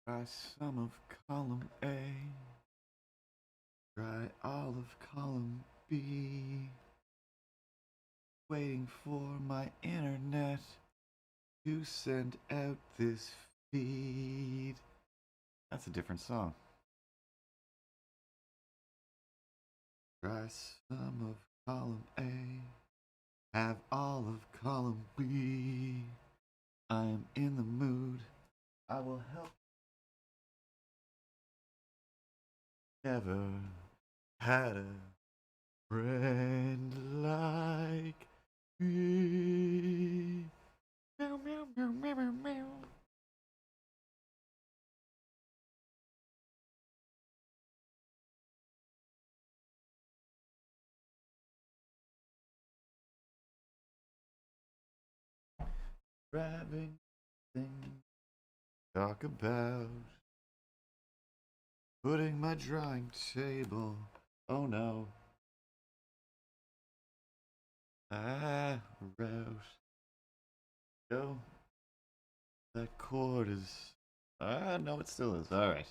Try some of column A. Try all of column B. Waiting for my internet to send out this feed. That's a different song. Try some of column A. Have all of column B. I am in the mood. I will help. Never had a friend like me. Meow, meow, meow, meow, meow, meow. Grabbing things to talk about. Putting my drawing table. Oh no. Rouse. Go. That cord is. No, it still is. Alright.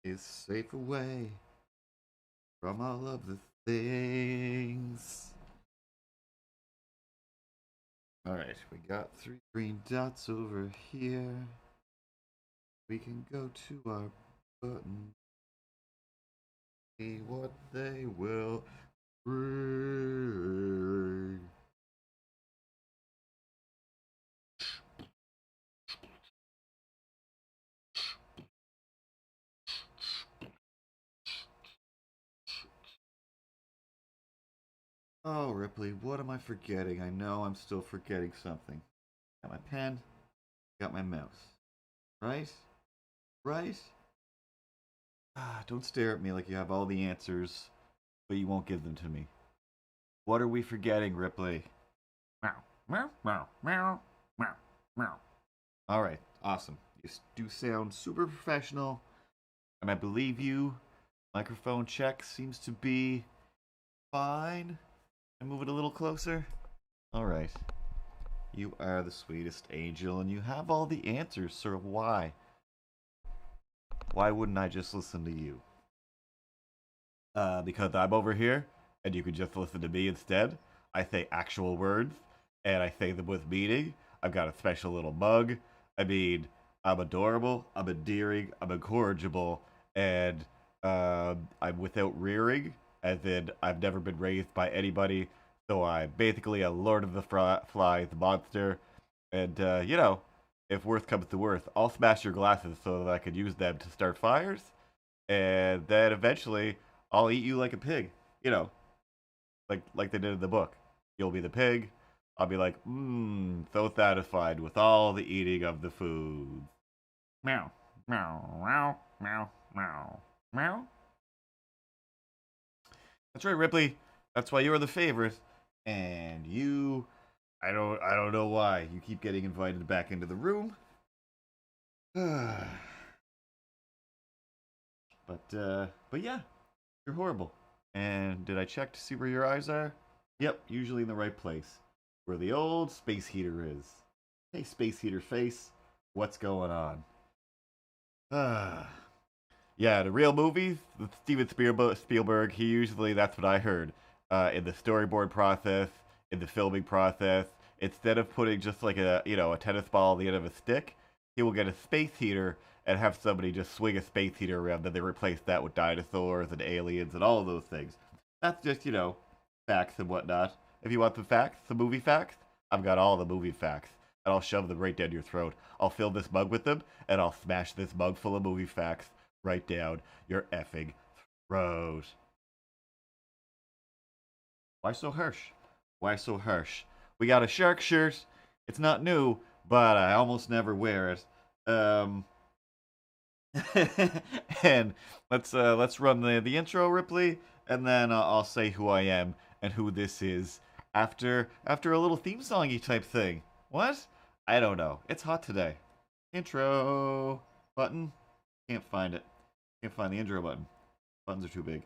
Is safe away from all of the things. Alright, we got 3 green dots over here. We can go to our button. See what they will bring. Oh, Ripley, what am I forgetting? I know I'm still forgetting something. Got my pen, got my mouse. Right? Right? Don't stare at me like you have all the answers, but you won't give them to me. What are we forgetting, Ripley? Meow, meow, meow, meow, meow, meow. Alright, awesome. You do sound super professional, and I believe you. Microphone check seems to be fine. I move it a little closer. Alright. You are the sweetest angel, and you have all the answers, sir. Why? Why wouldn't I just listen to you? Because I'm over here, and you can just listen to me instead. I say actual words, and I say them with meaning. I've got a special little mug. I mean, I'm adorable, I'm endearing, I'm incorrigible, and I'm without rearing, as in I've never been raised by anybody, so I'm basically a Lord of the Flies monster, and, you know, if worst comes to worst, I'll smash your glasses so that I could use them to start fires, and then eventually I'll eat you like a pig, you know, like they did in the book. You'll be the pig, I'll be like, so satisfied with all the eating of the food. Meow, meow, meow, meow, meow, meow. That's right, Ripley. That's why you're the favorite, and you. I don't know why you keep getting invited back into the room. but yeah, you're horrible. And did I check to see where your eyes are? Yep, usually in the right place, where the old space heater is. Hey, space heater face, what's going on? Yeah, the real movies, with Steven Spielberg, he usually, that's what I heard, in the storyboard process, in the filming process, instead of putting just like a, you know, a tennis ball on the end of a stick, he will get a space heater and have somebody just swing a space heater around, then they replace that with dinosaurs and aliens and all of those things. That's just, you know, facts and whatnot. If you want the facts, the movie facts, I've got all the movie facts, and I'll shove them right down your throat. I'll fill this mug with them, and I'll smash this mug full of movie facts right down your effing throat. Why so harsh? Why so harsh? We got a shark shirt. It's not new, but I almost never wear it. And let's run the intro, Ripley, and then I'll say who I am and who this is after a little theme songy type thing. What? I don't know. It's hot today. Intro button. Can't find it. Can't find the intro button. Buttons are too big.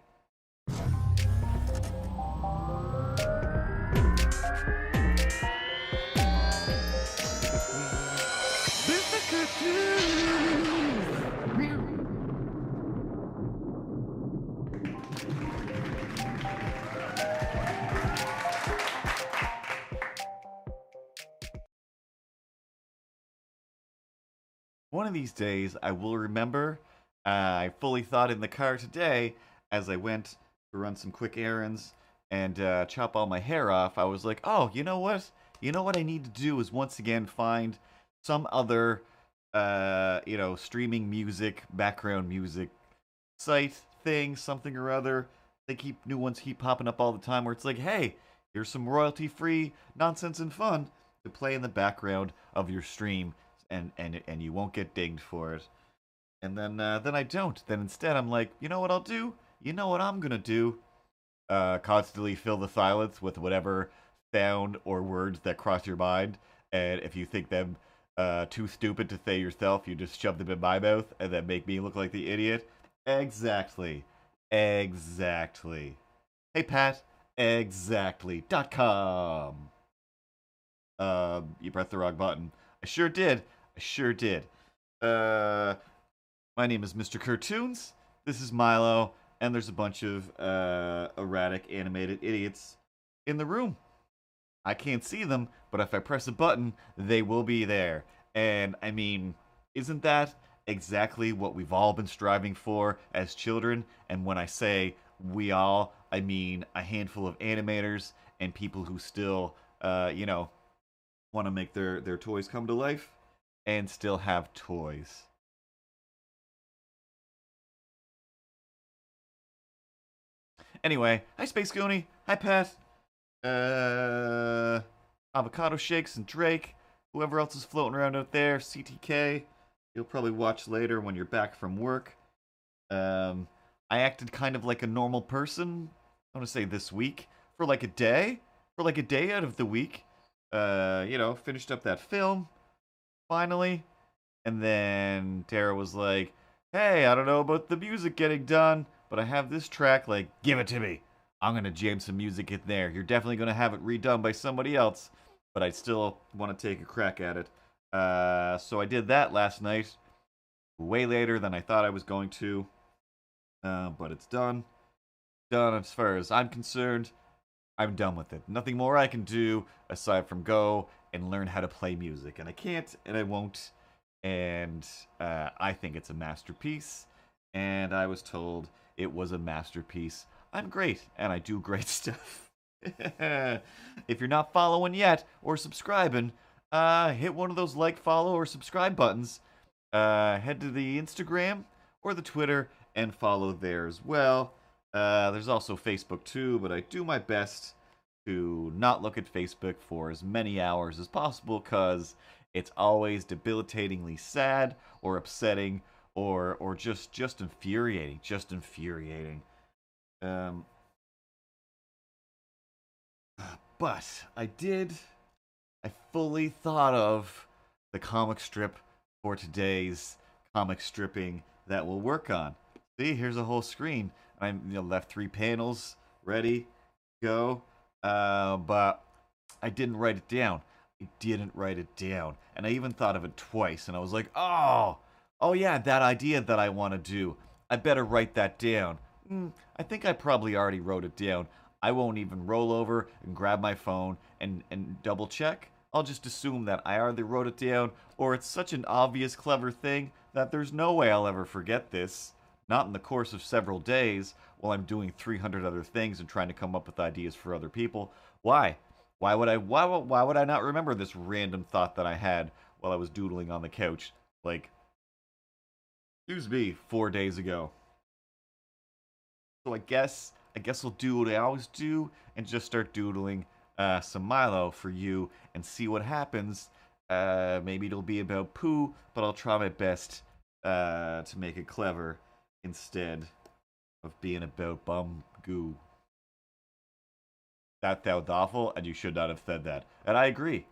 one of these days I will remember. I fully thought in the car today as I went to run some quick errands and chop all my hair off. I was like, oh, you know what? You know what I need to do is once again find some other, streaming music, background music site thing, something or other. New ones keep popping up all the time where it's like, hey, here's some royalty free nonsense and fun to play in the background of your stream, and you won't get dinged for it. And then I don't. Then instead I'm like, you know what I'll do? You know what I'm gonna do? Constantly fill the silence with whatever sound or words that cross your mind, and if you think them too stupid to say yourself, you just shove them in my mouth and then make me look like the idiot. Exactly. Exactly. Hey Pat, exactly.com. You pressed the wrong button. I sure did. I sure did. Uh, my name is Mr. Cartoons. This is Milo, and there's a bunch of erratic animated idiots in the room. I can't see them, but if I press a button, they will be there. And I mean, isn't that exactly what we've all been striving for as children? And when I say we all, I mean a handful of animators and people who still, want to make their toys come to life and still have toys. Anyway, hi Space Goonie, hi Pat, Avocado Shakes and Drake, whoever else is floating around out there, CTK, you'll probably watch later when you're back from work. I acted kind of like a normal person, I want to say this week, for like a day out of the week. Finished up that film, finally. And then Tara was like, hey, I don't know about the music getting done, but I have this track, like, give it to me. I'm going to jam some music in there. You're definitely going to have it redone by somebody else, but I still want to take a crack at it. So I did that last night, way later than I thought I was going to, but it's done. Done as far as I'm concerned. I'm done with it. Nothing more I can do aside from go and learn how to play music. And I can't, and I won't. And I think it's a masterpiece. And I was told it was a masterpiece. I'm great, and I do great stuff. If you're not following yet or subscribing, hit one of those like, follow, or subscribe buttons. Head to the Instagram or the Twitter and follow there as well. There's also Facebook too, but I do my best to not look at Facebook for as many hours as possible because it's always debilitatingly sad or upsetting or just infuriating. Just infuriating. But I fully thought of the comic strip for today's comic stripping that we'll work on. See, here's a whole screen. I left 3 panels ready, go. But I didn't write it down. And I even thought of it twice. And I was like, oh yeah, that idea that I want to do. I better write that down. I think I probably already wrote it down. I won't even roll over and grab my phone and double check. I'll just assume that I either wrote it down or it's such an obvious, clever thing that there's no way I'll ever forget this. Not in the course of several days while I'm doing 300 other things and trying to come up with ideas for other people. Why? Why would I not remember this random thought that I had while I was doodling on the couch? Like, excuse me, 4 days ago. So I guess I'll do what I always do and just start doodling some Milo for you and see what happens. Maybe it'll be about poo, but I'll try my best to make it clever instead of being about bum goo. That sounds awful, and you should not have said that. And I agree.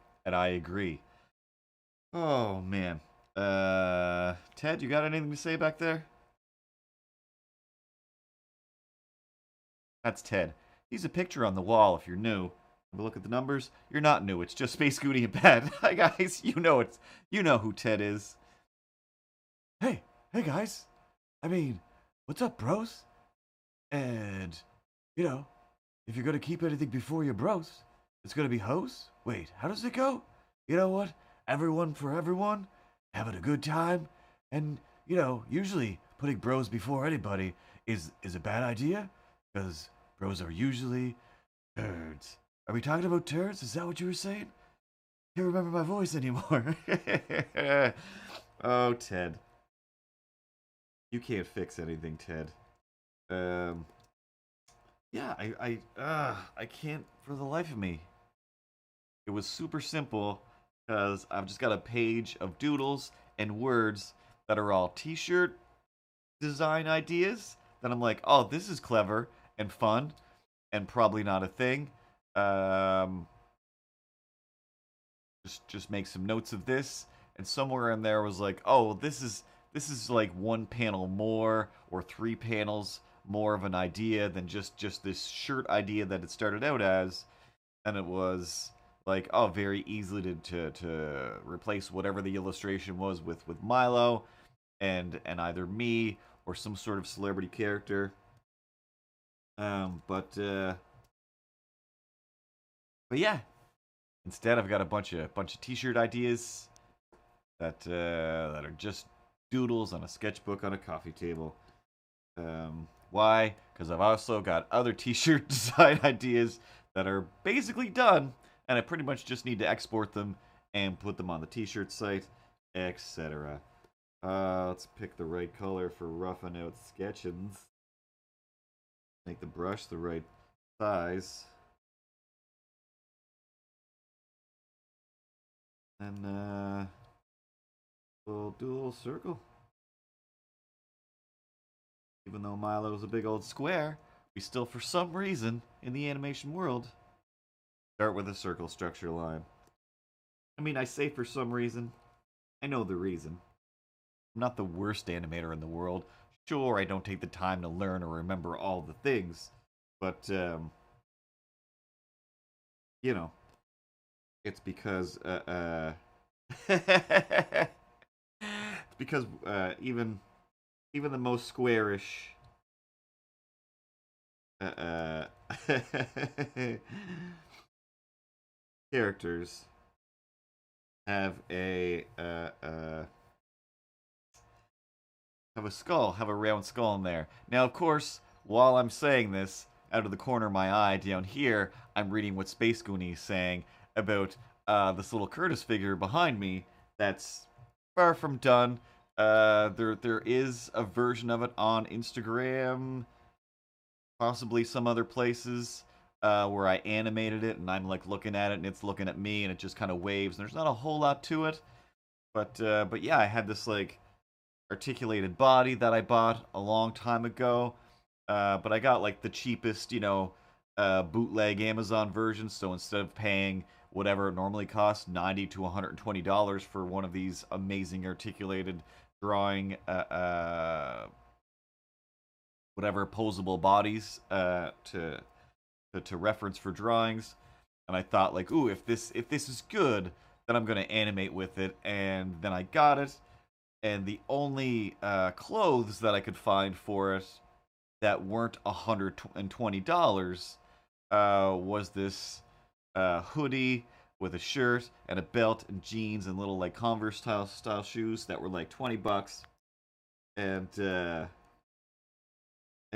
Oh, man. Ted, you got anything to say back there? That's Ted. He's a picture on the wall if you're new. Have a look at the numbers. You're not new. It's just Space Goody and Pat. Hi, guys. You know who Ted is. Hey guys. I mean, what's up, bros? And, if you're gonna keep anything before your bros, it's gonna be hoes? Wait, how does it go? You know what? Everyone for everyone, having a good time, and usually putting bros before anybody is a bad idea, because bros are usually turds. Are we talking about turds? Is that what you were saying? Can't remember my voice anymore. Oh, Ted. You can't fix anything, Ted. Um, yeah, I can't for the life of me. It was super simple because I've just got a page of doodles and words that are all T-shirt design ideas. That I'm like, oh, this is clever and fun, and probably not a thing. Um, just make some notes of this, and somewhere in there was like, oh, this is like one panel more or three panels more of an idea than just this shirt idea that it started out as, and it was like, oh, very easily to replace whatever the illustration was with Milo, and either me or some sort of celebrity character. But yeah, instead I've got a bunch of T-shirt ideas that are just doodles on a sketchbook on a coffee table. Why? Because I've also got other T-shirt design ideas that are basically done, and I pretty much just need to export them and put them on the T-shirt site, etc. Let's pick the right color for roughing out sketchings. Make the brush the right size. And we'll do a little circle. Even though Milo's a big old square, we still, for some reason, in the animation world, start with a circle structure line. I mean, I say for some reason. I know the reason. I'm not the worst animator in the world. Sure, I don't take the time to learn or remember all the things, but, you know, it's because, it's because, even the most squarish, uh, characters have have a skull, have a round skull in there. Now, of course, while I'm saying this, out of the corner of my eye down here, I'm reading what Space Goonie's saying about this little Curtis figure behind me. That's far from done. There is a version of it on Instagram, possibly some other places, where I animated it and I'm like looking at it and it's looking at me and it just kind of waves. And there's not a whole lot to it, but yeah, I had this like articulated body that I bought a long time ago. But I got like the cheapest, bootleg Amazon version. So instead of paying whatever it normally costs, $90 to $120 for one of these amazing articulated drawing, whatever posable bodies, to reference for drawings, and I thought like, ooh, if this is good, then I'm gonna animate with it, and then I got it, and the only clothes that I could find for it that weren't $120 was this hoodie with a shirt and a belt and jeans and little like Converse style shoes that were like $20, and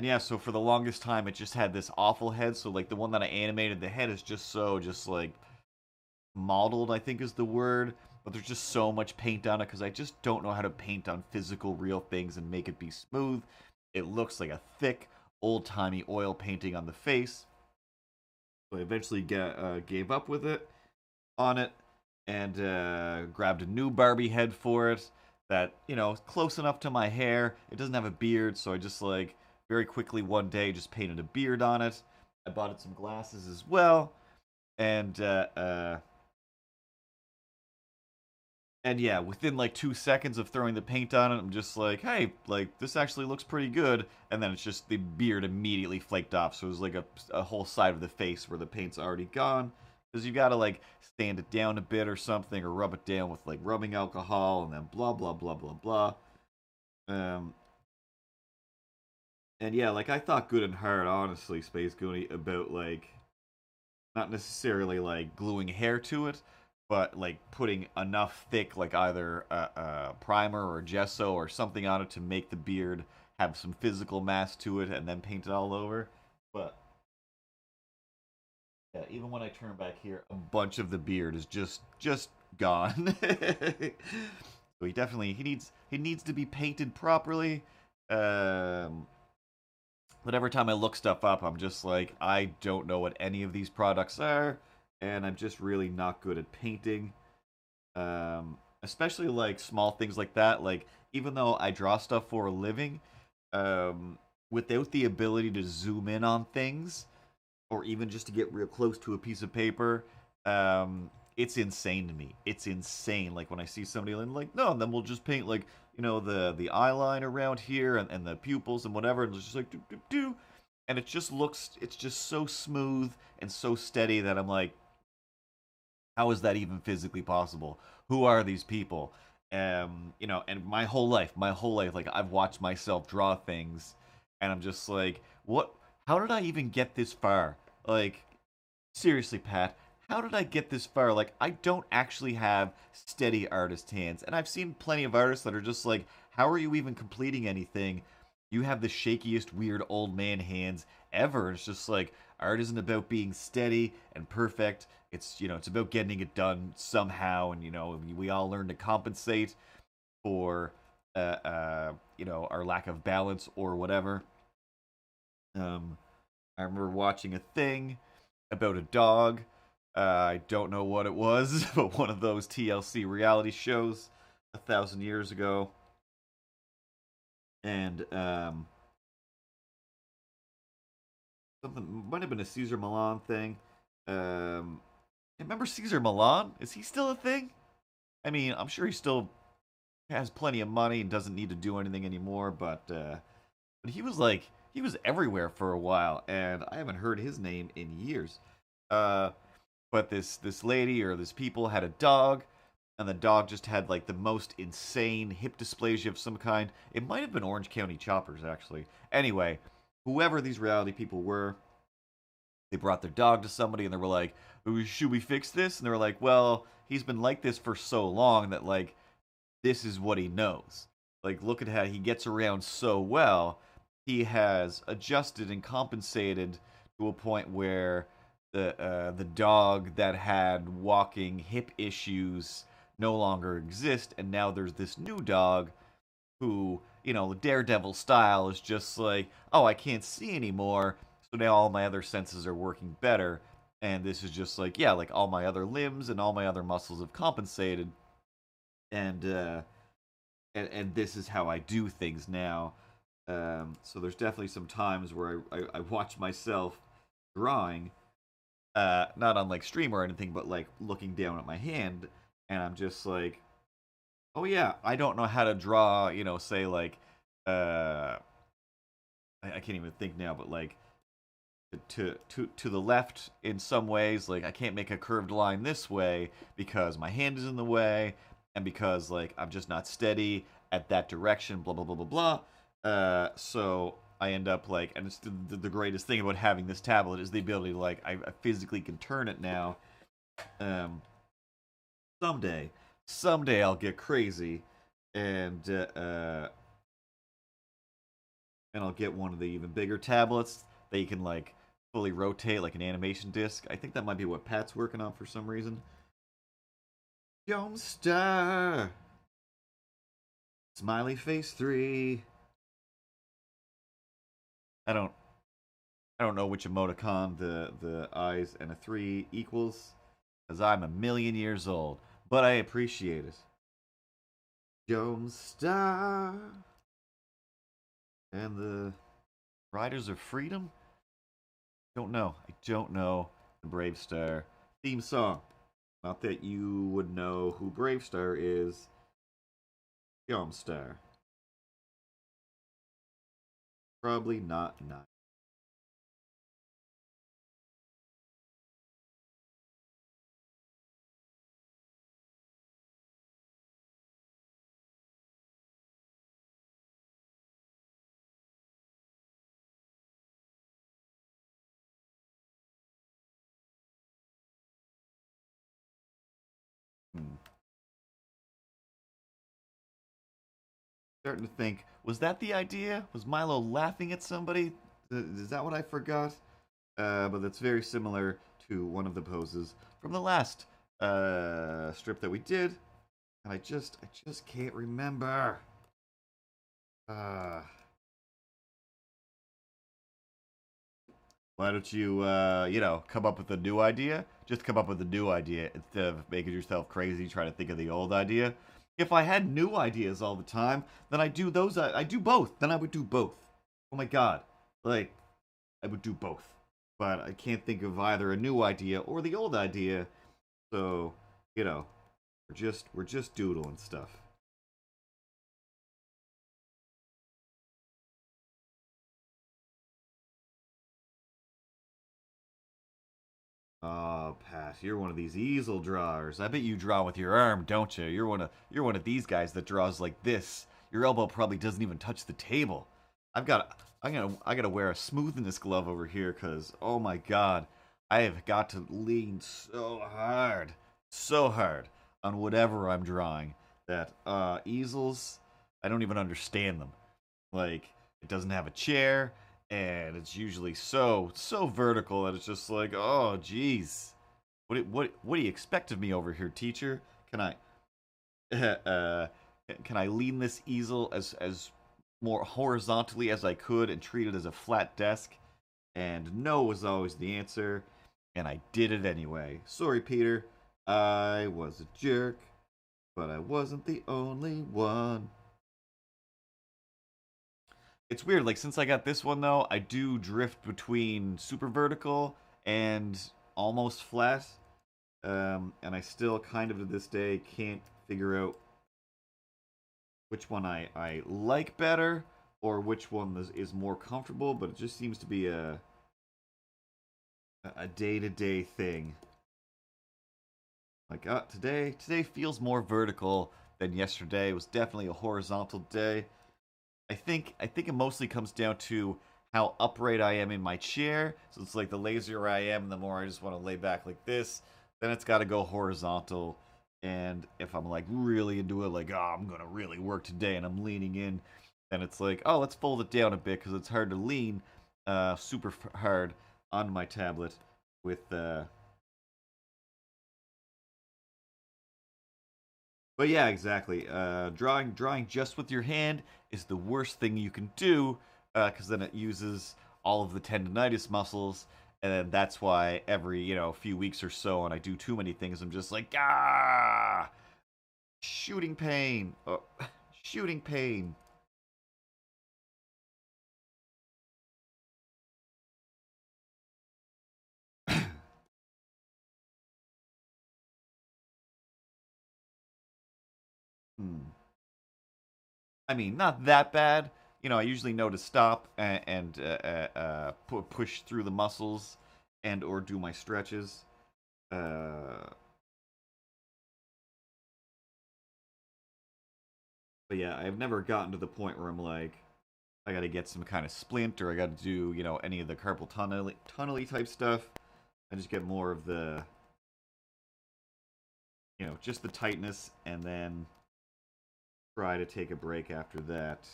yeah, so for the longest time, it just had this awful head. So like the one that I animated, the head is just like modeled, I think is the word. But there's just so much paint on it because I just don't know how to paint on physical, real things and make it be smooth. It looks like a thick, old-timey oil painting on the face. So I eventually gave up with it on it and grabbed a new Barbie head for it that, close enough to my hair. It doesn't have a beard, so I just like very quickly one day just painted a beard on it. I bought it some glasses as well, and yeah, within like 2 seconds of throwing the paint on it, I'm just like, hey, like this actually looks pretty good. And then it's just the beard immediately flaked off, so it was like a whole side of the face where the paint's already gone. Because you gotta like stand it down a bit or something, or rub it down with like rubbing alcohol, and then blah blah blah blah blah. Um, and yeah, like I thought good and hard, honestly, Space Goonie, about like not necessarily like gluing hair to it, but like putting enough thick, like either primer or gesso or something on it to make the beard have some physical mass to it, and then paint it all over. But yeah, even when I turn back here, a bunch of the beard is just gone. So he needs to be painted properly. Um, but every time I look stuff up, I'm just like, I don't know what any of these products are, and I'm just really not good at painting. Especially like small things like that. Like even though I draw stuff for a living, um, without the ability to zoom in on things, or even just to get real close to a piece of paper, it's insane to me. It's insane. Like when I see somebody like, no, and then we'll just paint like the eye line around here and the pupils and whatever, and it's just like do do do, and it's just so smooth and so steady that I'm like, how is that even physically possible? Who are these people? And my whole life, like I've watched myself draw things, and I'm just like, what? How did I even get this far? Like, seriously, Pat, how did I get this far? Like, I don't actually have steady artist hands, and I've seen plenty of artists that are just like, how are you even completing anything? You have the shakiest, weird old man hands ever. It's just like art isn't about being steady and perfect. It's about getting it done somehow, and we all learn to compensate for our lack of balance or whatever. Um, I remember watching a thing about a dog. I don't know what it was, but one of those TLC reality shows 1,000 years ago, and something might have been a Caesar Milan thing. Remember Caesar Milan? Is he still a thing? I mean, I'm sure he still has plenty of money and doesn't need to do anything anymore, but he was everywhere for a while, and I haven't heard his name in years. Uh, but this lady or this people had a dog, and the dog just had like the most insane hip dysplasia of some kind. It might have been Orange County Choppers actually. Anyway, whoever these reality people were, they brought their dog to somebody and they were like, should we fix this? And they were like, well, he's been like this for so long that like this is what he knows. Like, look at how he gets around so well. He has adjusted and compensated to a point where the dog that had walking hip issues no longer exist, and now there's this new dog who, the Daredevil style is just like, oh, I can't see anymore, so now all my other senses are working better. And this is just like, yeah, like all my other limbs and all my other muscles have compensated, and and this is how I do things now. So there's definitely some times where I watch myself drawing, not on like stream or anything, but like looking down at my hand, and I'm just like, oh yeah, I don't know how to draw. Say like, I can't even think now, but like to the left in some ways, like I can't make a curved line this way because my hand is in the way, and because like I'm just not steady at that direction, blah blah blah blah blah. So I end up like, and it's the greatest thing about having this tablet is the ability to like I physically can turn it now. um someday someday I'll get crazy, and and I'll get one of the even bigger tablets that you can like fully rotate like an animation disc. I think that might be what Pat's working on for some reason. Youngster, smiley face 3. I don't I don't know which emoticon the eyes and a 3 equals, because I'm a million years old, but I appreciate it. Youngster and the Riders of Freedom. Don't know. I don't know the Brave Star theme song. Not that you would know who Brave Star is. Star. Probably not. starting to think, was that the idea? Was Milo laughing at somebody? Is that what I forgot? But that's very similar to one of the poses from the last strip that we did, and I just can't remember. Uh, why don't you, come up with a new idea? Just come up with a new idea instead of making yourself crazy trying to think of the old idea. If I had new ideas all the time, then I do those. I do both. Then I would do both. Oh my god, like I would do both. But I can't think of either a new idea or the old idea. So, you know, we're just doodling stuff. Oh, Pat, you're one of these easel drawers. I bet you draw with your arm, don't you? You're one of these guys that draws like this. Your elbow probably doesn't even touch the table. I gotta wear a smoothness glove over here because oh my god, I have got to lean so hard on whatever I'm drawing that easels I don't even understand them. Like it doesn't have a chair, and it's usually so vertical that it's just like, oh, geez, what do you expect of me over here, teacher? Can I uh, can I lean this easel as more horizontally as I could and treat it as a flat desk? And no was always the answer, and I did it anyway. Sorry, Peter. I was a jerk, but I wasn't the only one. It's weird. Like since I got this one though, I do drift between super vertical and almost flat. And I still kind of to this day can't figure out which one I like better or which one is more comfortable. But it just seems to be a day to day thing. Like today feels more vertical than yesterday. It was definitely a horizontal day. I think it mostly comes down to how upright I am in my chair. So it's like the lazier I am, the more I just want to lay back like this. Then it's got to go horizontal. And if I'm like really into it, like oh, I'm gonna really work today, and I'm leaning in, then it's like oh, let's fold it down a bit because it's hard to lean super hard on my tablet with But yeah, exactly. Drawing just with your hand is the worst thing you can do because then it uses all of the tendonitis muscles, and then that's why every few weeks or so, and I do too many things, I'm just like shooting pain, shooting pain. Hmm. I mean, not that bad. I usually know to stop and push through the muscles and or do my stretches. Uh, but yeah, I've never gotten to the point where I'm like, I got to get some kind of splint or I got to do, any of the carpal tunnel type stuff. I just get more of the, just the tightness and then try to take a break after that.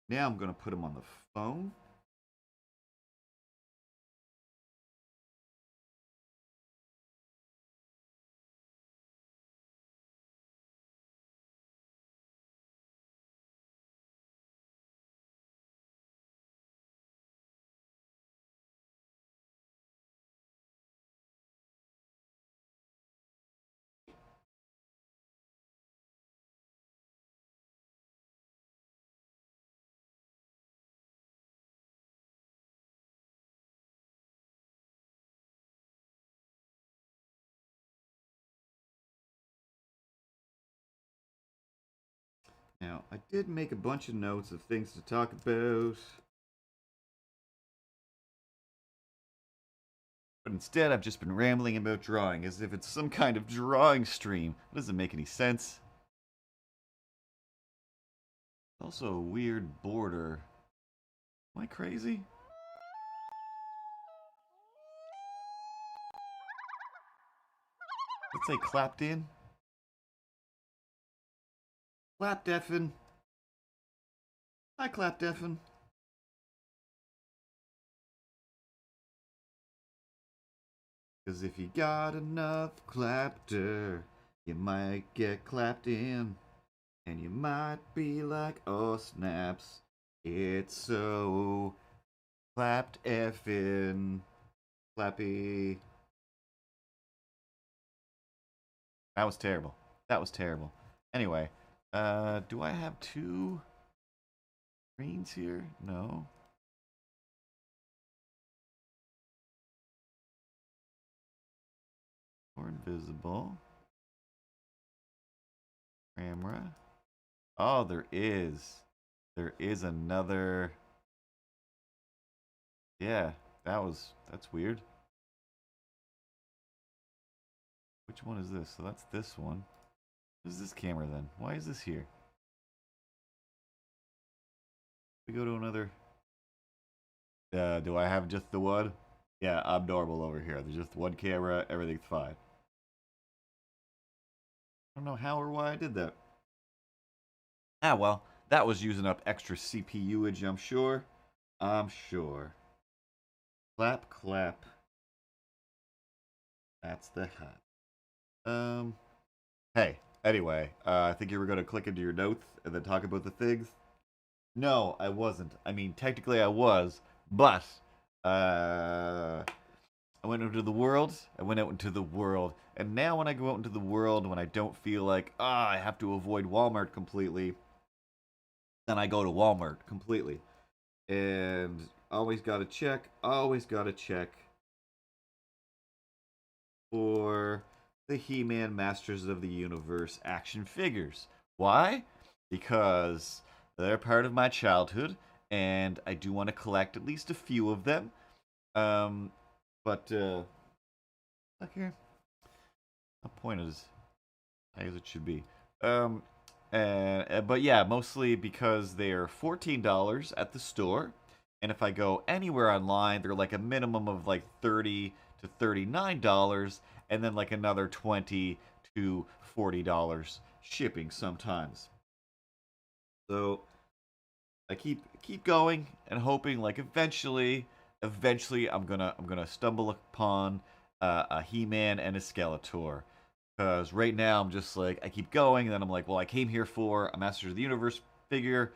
Now I'm going to put them on the phone. Now, I did make a bunch of notes of things to talk about. But instead, I've just been rambling about drawing as if it's some kind of drawing stream. That doesn't make any sense. Also a weird border. Am I crazy? Let's say clapped in. Clap deafen. Hi, clap deafen. Cause if you got enough clapter, you might get clapped in. And you might be like, oh snaps, it's so clapped effin', clappy. That was terrible. That was terrible. Anyway, do I have 2 screens here? No. Or invisible. Camera. Oh, there is. There is another. Yeah, that's weird. Which one is this? So that's this one. What is this camera then? Why is this here? We go to another. Do I have just the one? Yeah, I'm normal over here. There's just one camera. Everything's fine. I don't know how or why I did that. Ah, well, that was using up extra CPUage, I'm sure. I'm sure. Clap, clap. That's the hat. Hey, anyway, I think you were going to click into your notes and then talk about the things. No, I wasn't. I mean, technically I was, but I went into the world. I went out into the world. And now when I go out into the world, when I don't feel like, I have to avoid Walmart completely, then I go to Walmart completely. And always got to check for the He-Man Masters of the Universe action figures. Why? Because they're part of my childhood, and I do want to collect at least a few of them. But look here. The point is as it should be. But yeah, mostly because they're $14 at the store, and if I go anywhere online, they're like a minimum of like $30 to $39, and then like another $20 to $40 shipping sometimes. So I keep going and hoping like eventually I'm gonna stumble upon a He-Man and a Skeletor. Because right now I'm just like, I keep going, and then I'm like, well, I came here for a Masters of the Universe figure,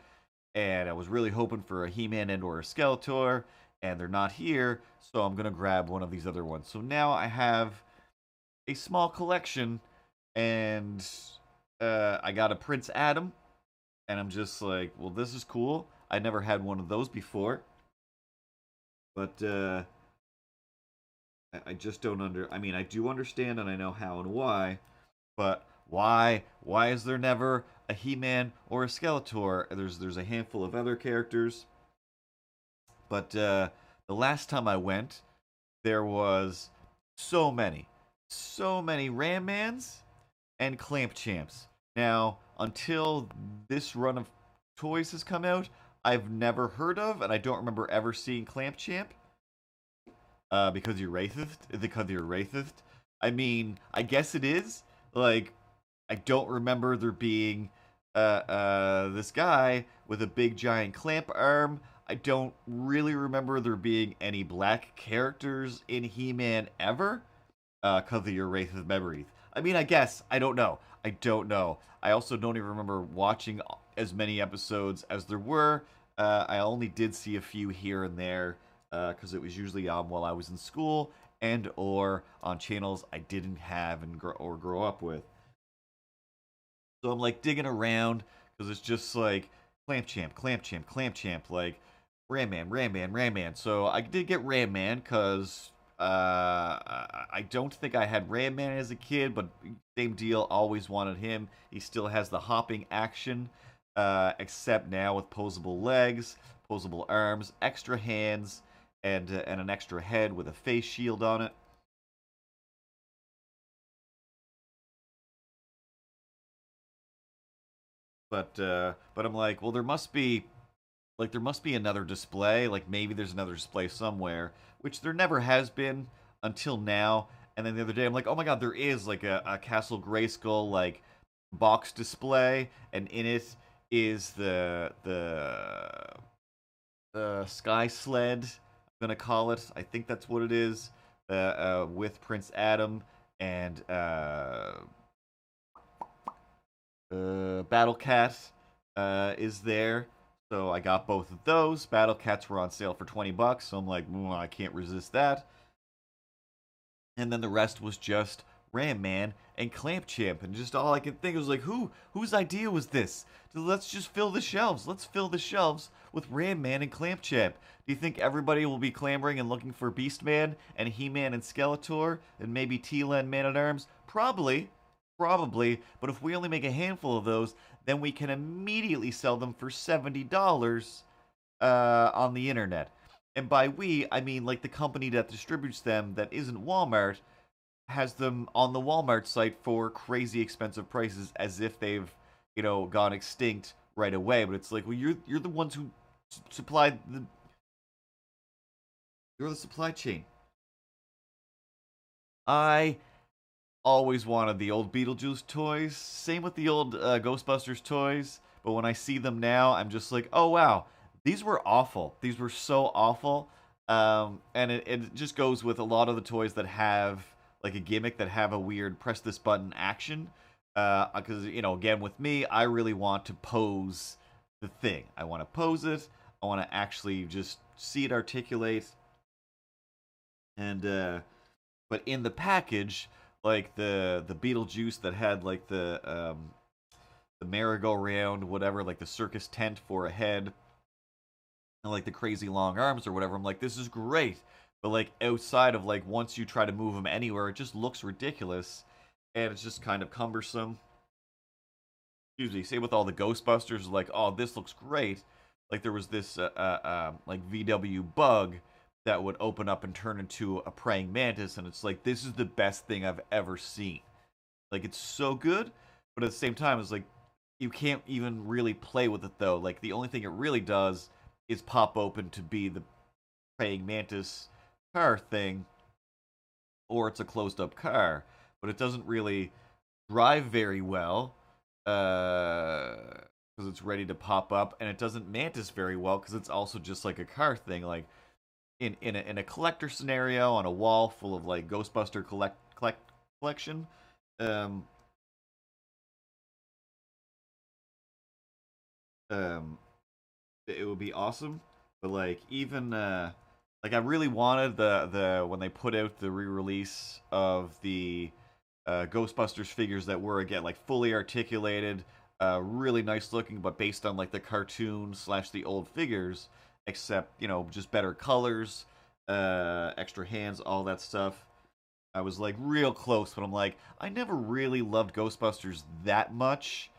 and I was really hoping for a He-Man and or a Skeletor, and they're not here, so I'm going to grab one of these other ones. So now I have a small collection, and I got a Prince Adam, and I'm just like, well, this is cool. I never had one of those before. But I just don't I mean, I do understand and I know how and why, but why? Why is there never a He-Man or a Skeletor? There's a handful of other characters, but the last time I went, there was so many Ram Mans and Clamp Champs. Now, until this run of toys has come out, I've never heard of, and I don't remember ever seeing Clamp Champ. Because you're racist? Because you're racist? I mean, I guess it is. Like, I don't remember there being this guy with a big giant clamp arm. I don't really remember there being any black characters in He-Man ever. Because of your racist memories. I mean, I guess. I don't know. I don't know. I also don't even remember watching as many episodes as there were. I only did see a few here and there because it was usually on while I was in school and or on channels I didn't have and grow up with. So I'm like digging around because it's just like Clamp Champ, Clamp Champ, Clamp Champ, like Ram Man, Ram Man, Ram Man. So I did get Ram Man because I don't think I had Ram Man as a kid, but same deal, always wanted him. He still has the hopping action, except now with posable legs, posable arms, extra hands, and an extra head with a face shield on it. but I'm like, well, there must be another display. Like maybe there's another display somewhere, which there never has been until now. And then the other day, I'm like, oh my god, there is like a Castle Grayskull like box display, and in it is the Sky Sled. I'm gonna call it. I think that's what it is. With Prince Adam and Battle Cat is there. So I got both of those. Battle Cats were on sale for $20, so I'm like, I can't resist that. And then the rest was just Ram Man and Clamp Champ, and just all I could think was like, whose idea was this? Let's just fill the shelves. Let's fill the shelves with Ram Man and Clamp Champ. Do you think everybody will be clamoring and looking for Beast Man and He-Man and Skeletor and maybe Teela and Man at Arms? Probably. Probably, but if we only make a handful of those, then we can immediately sell them for $70 on the internet. And by we, I mean like the company that distributes them that isn't Walmart has them on the Walmart site for crazy expensive prices as if they've, gone extinct right away. But it's like, well, you're the ones who supplied you're the supply chain. I always wanted the old Beetlejuice toys. Same with the old Ghostbusters toys. But when I see them now, I'm just like, oh wow, these were awful. These were so awful. And it just goes with a lot of the toys that have like a gimmick, that have a weird press this button action. Because, again, with me, I really want to pose the thing. I want to pose it. I want to actually just see it articulate. And, but in the package, like the Beetlejuice that had like the merry-go-round, whatever, like the circus tent for a head, and like the crazy long arms or whatever, I'm like, this is great. But like outside of like once you try to move them anywhere, it just looks ridiculous, and it's just kind of cumbersome. Excuse me. Same with all the Ghostbusters, like, oh, this looks great. Like there was this like VW bug that would open up and turn into a praying mantis, and it's like, this is the best thing I've ever seen. Like, it's so good, but at the same time, it's like, you can't even really play with it, though. Like, the only thing it really does is pop open to be the praying mantis car thing, or it's a closed-up car, but it doesn't really drive very well, because it's ready to pop up, and it doesn't mantis very well, because it's also just like a car thing, like, in a collector scenario on a wall full of like Ghostbuster collection, um, it would be awesome. But like even like I really wanted the when they put out the re-release of the Ghostbusters figures that were again like fully articulated, really nice looking, but based on like the cartoon slash the old figures, except just better colors, extra hands, all that stuff. I was like real close, but I'm like, I never really loved Ghostbusters that much.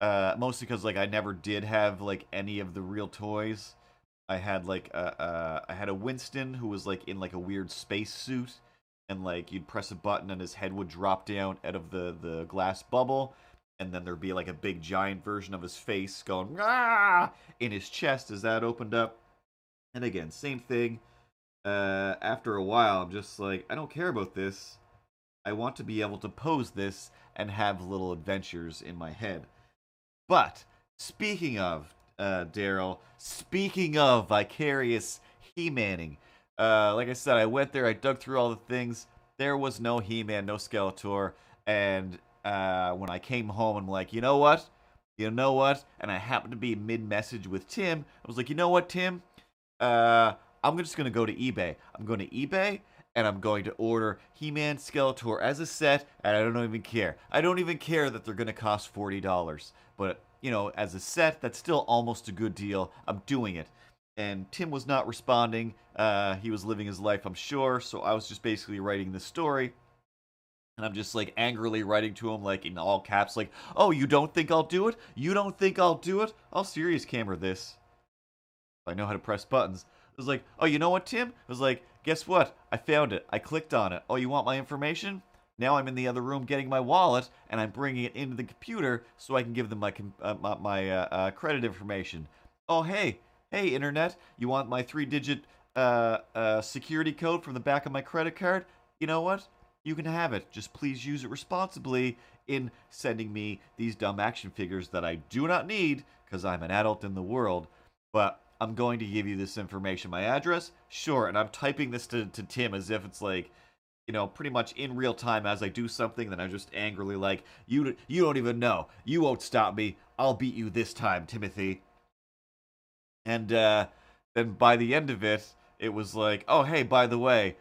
Mostly because like I never did have like any of the real toys. I had like I had a Winston who was like in like a weird space suit, and like you'd press a button and his head would drop down out of the glass bubble, and then there'd be like a big giant version of his face going ah in his chest as that opened up. And again, same thing. After a while, I'm just like, I don't care about this. I want to be able to pose this and have little adventures in my head. But speaking of Daryl, speaking of vicarious He-Manning, like I said, I went there, I dug through all the things. There was no He-Man, no Skeletor, and when I came home, I'm like, you know what? You know what? And I happened to be mid-message with Tim. I was like, you know what, Tim? I'm just going to go to eBay. I'm going to eBay, and I'm going to order He-Man, Skeletor as a set, and I don't even care. I don't even care that they're going to cost $40. But, as a set, that's still almost a good deal. I'm doing it. And Tim was not responding. He was living his life, I'm sure, so I was just basically writing this story. And I'm just, like, angrily writing to him, like, in all caps, like, oh, you don't think I'll do it? You don't think I'll do it? I'll serious camera this. I know how to press buttons. I was like, oh, you know what, Tim? I was like, guess what? I found it. I clicked on it. Oh, you want my information? Now I'm in the other room getting my wallet, and I'm bringing it into the computer so I can give them my credit information. Oh, hey, internet, you want my 3-digit security code from the back of my credit card? You know what? You can have it. Just please use it responsibly in sending me these dumb action figures that I do not need because I'm an adult in the world. But I'm going to give you this information. My address? Sure. And I'm typing this to Tim as if it's like, pretty much in real time as I do something. Then I'm just angrily like, you don't even know. You won't stop me. I'll beat you this time, Timothy. And then by the end of it, it was like, oh, hey, by the way,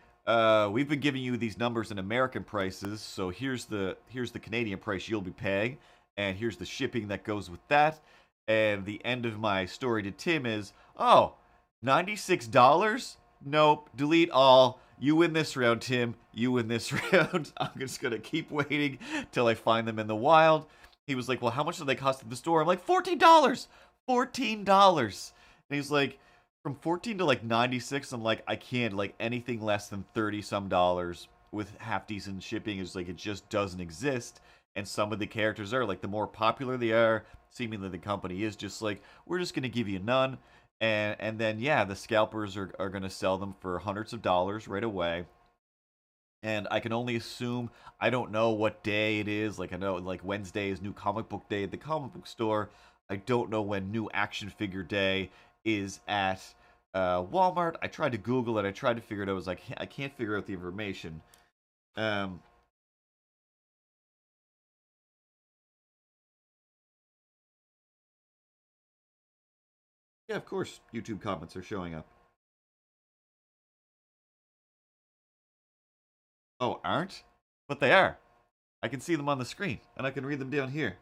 we've been giving you these numbers in American prices, so here's the Canadian price you'll be paying, and here's the shipping that goes with that. And the end of my story to Tim is, oh, $96? Nope, delete all. You win this round, Tim. You win this round. I'm just gonna keep waiting till I find them in the wild. He was like, well, how much do they cost at the store? I'm like, $14. $14. And he's like, from 14 to like 96, I'm like, I can't, like anything less than 30 some dollars with half decent shipping is like, it just doesn't exist. And some of the characters are like, the more popular they are, seemingly the company is just like, we're just going to give you none. And then, yeah, the scalpers are going to sell them for hundreds of dollars right away. And I can only assume, I don't know what day it is. Like, I know, like, Wednesday is new comic book day at the comic book store. I don't know when new action figure day is at Walmart. I tried to Google it. I tried to figure it out. I was like, I can't figure out the information. Um, yeah, of course, YouTube comments are showing up. Oh, aren't? But they are. I can see them on the screen, and I can read them down here.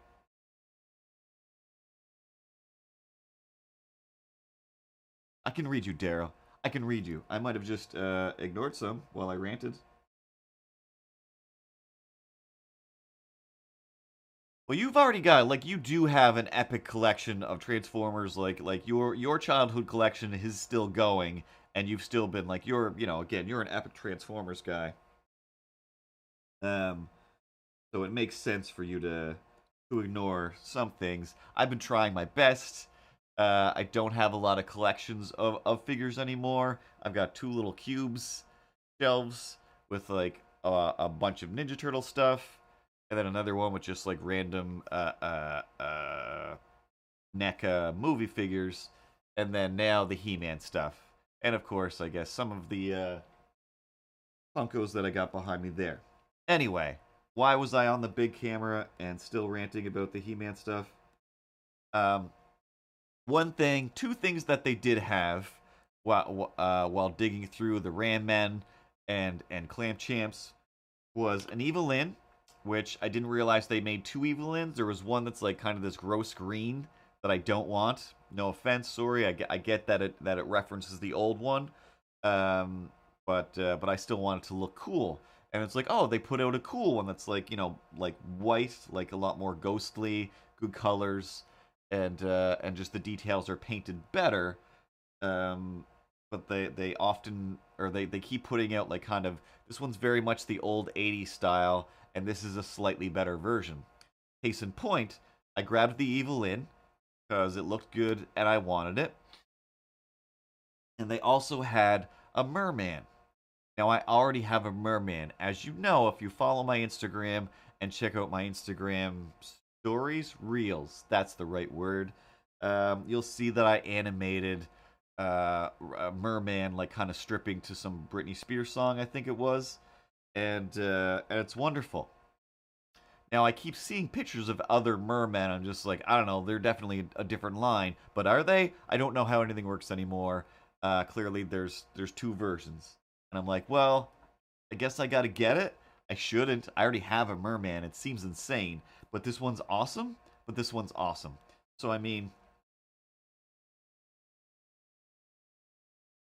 I can read you, Daryl. I can read you. I might have just ignored some while I ranted. Well, you've already got, like, you do have an epic collection of Transformers. Like your childhood collection is still going, and you've still been like, again, you're an epic Transformers guy. Um, so it makes sense for you to ignore some things. I've been trying my best. I don't have a lot of collections of figures anymore. I've got 2 little cubes shelves with like a bunch of Ninja Turtle stuff, and then another one with just like random NECA movie figures, and then now the He-Man stuff, and of course, I guess some of the Funkos that I got behind me there. Anyway, why was I on the big camera and still ranting about the He-Man stuff? Um, two things that they did have while digging through the Ram Men and Clamp Champs was an Evil-Lyn, which I didn't realize they made 2 Evil-Lyns. There was one that's like kind of this gross green that I don't want. No offense, sorry. I get that it references the old one, but I still want it to look cool. And it's like, oh, they put out a cool one that's like, like white, like a lot more ghostly, good colors, and just the details are painted better. But they often, or they keep putting out like kind of, this one's very much the old 80s style, and this is a slightly better version. Case in point, I grabbed the Evil-Lyn because it looked good and I wanted it. And they also had a Merman. Now, I already have a Merman. As you know, if you follow my Instagram and check out my Instagram stories, reels, that's the right word, you'll see that I animated a Merman, like, kind of stripping to some Britney Spears song, I think it was. And it's wonderful. Now, I keep seeing pictures of other mermen. I'm just like, I don't know, they're definitely a different line. But are they? I don't know how anything works anymore. Clearly, there's 2 versions. And I'm like, well, I guess I gotta get it. I shouldn't. I already have a merman. It seems insane. But this one's awesome. But this one's awesome. So, I mean,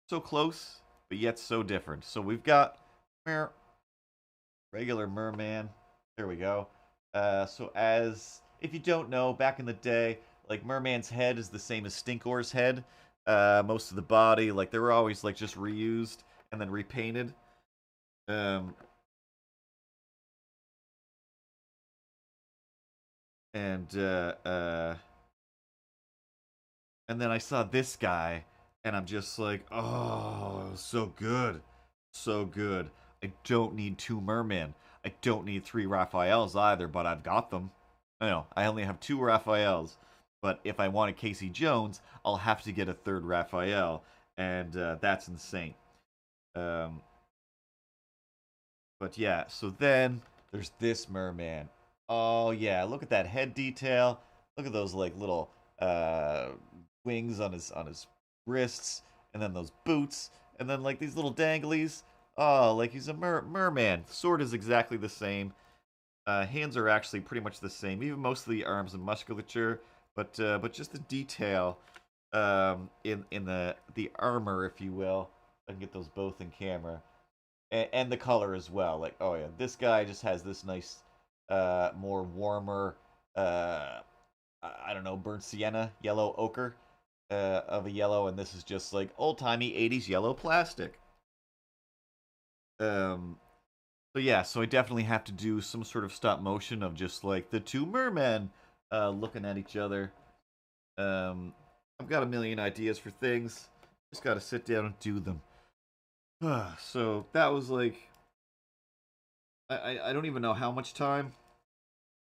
so close, but yet so different. So we've got regular merman. There we go. So as if you don't know, back in the day, like Merman's head is the same as Stinkor's head. Most of the body, like they were always like just reused and then repainted. Um, And and then I saw this guy, and I'm just like, oh, so good, so good. I don't need two mermen. I don't need three Raphaels either, but I've got them. I know I only have two Raphaels, but if I want a Casey Jones, I'll have to get a third Raphael, and that's insane. Um, but yeah, so then there's this merman. Oh yeah, look at that head detail. Look at those like little uh wings on his wrists, and then those boots, and then like these little danglies. Oh, like he's a merman. Sword is exactly the same. Hands are actually pretty much the same, even most of the arms and musculature, but just the detail in the armor, if you will. I can get those both in camera and the color as well. Like, oh yeah, this guy just has this nice, more warmer, I don't know, burnt sienna, yellow ochre, of a yellow, and this is just like old timey '80s yellow plastic. Um, so yeah, so I definitely have to do some sort of stop motion of just like the two mermen, looking at each other. Um, I've got a million ideas for things. Just got to sit down and do them. So that was like I don't even know how much time,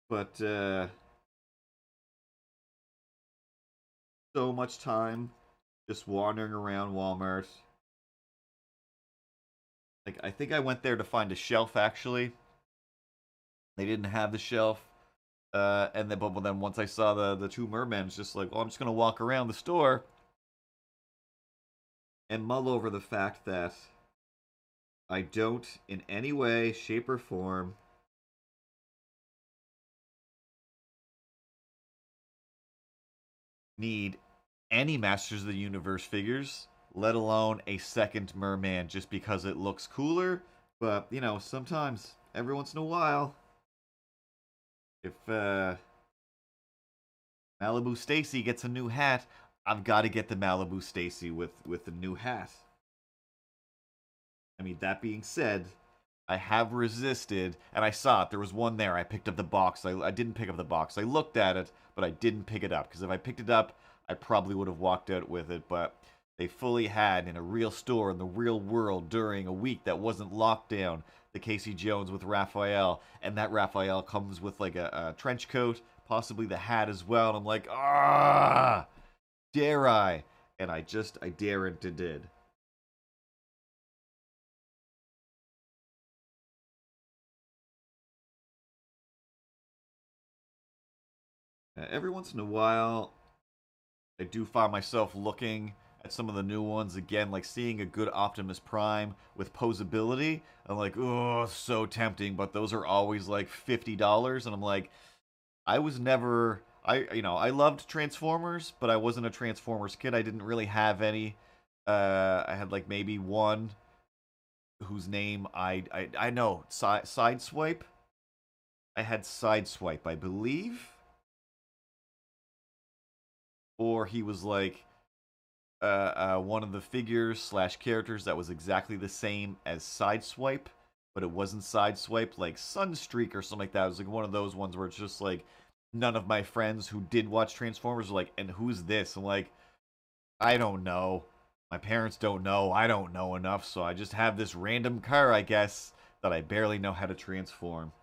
but so much time just wandering around Walmart. Like I think I went there to find a shelf actually. They didn't have the shelf. And then but then once I saw the two mermen, it's just like, well, I'm just gonna walk around the store and mull over the fact that I don't in any way, shape, or form need any Masters of the Universe figures, let alone a second merman just because it looks cooler. But, you know, sometimes, every once in a while, if Malibu Stacy gets a new hat, I've got to get the Malibu Stacy with the new hat. I mean, that being said, I have resisted, and I saw it. There was one there. I picked up the box. I didn't pick up the box. I looked at it, but I didn't pick it up. Because if I picked it up, I probably would have walked out with it. But they fully had in a real store in the real world during a week that wasn't locked down the Casey Jones with Raphael. And that Raphael comes with like a trench coat, possibly the hat as well. And I'm like, ah, dare I? And I dare and did. Every once in a while, I do find myself looking at some of the new ones again, like seeing a good Optimus Prime with posability. I'm like, oh, so tempting, but those are always like $50, and I'm like, I was never, I loved Transformers, but I wasn't a Transformers kid. I didn't really have any. I had like maybe one whose name I know, Sideswipe. I had Sideswipe, I believe, or he was like one of the figures slash characters that was exactly the same as Sideswipe, but it wasn't Sideswipe, like Sunstreak or something like that. It was like one of those ones where it's just like none of my friends who did watch Transformers were like, and who's this? I'm like, I don't know. My parents don't know. I don't know enough, so I just have this random car, I guess, that I barely know how to transform.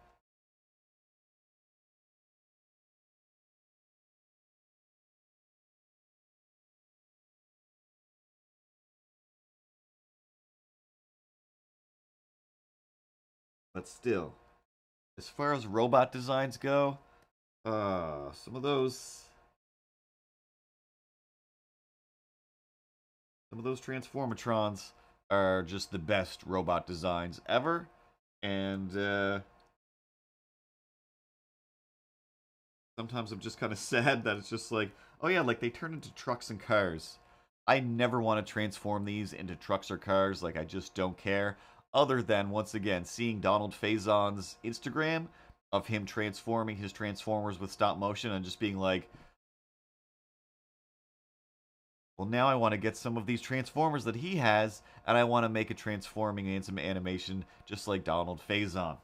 But still, as far as robot designs go, some of those Transformatrons are just the best robot designs ever. And sometimes I'm just kind of sad that it's just like, oh yeah, like they turn into trucks and cars. I never want to transform these into trucks or cars. Like I just don't care. Other than once again seeing Donald Faison's Instagram of him transforming his Transformers with stop motion and just being like, well, now I want to get some of these Transformers that he has, and I want to make a transforming and some animation just like Donald Faison.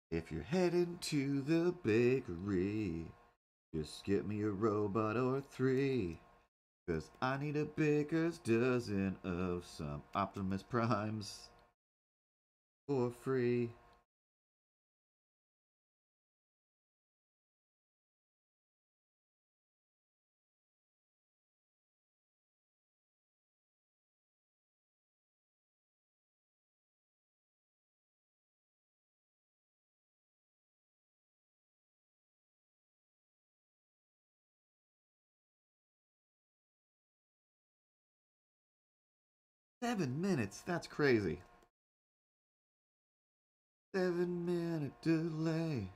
If you're heading to the bakery, just get me a robot or three. 'Cause I need a baker's dozen of some Optimus Primes for free. $7 minutes, that's crazy. 7 minute delay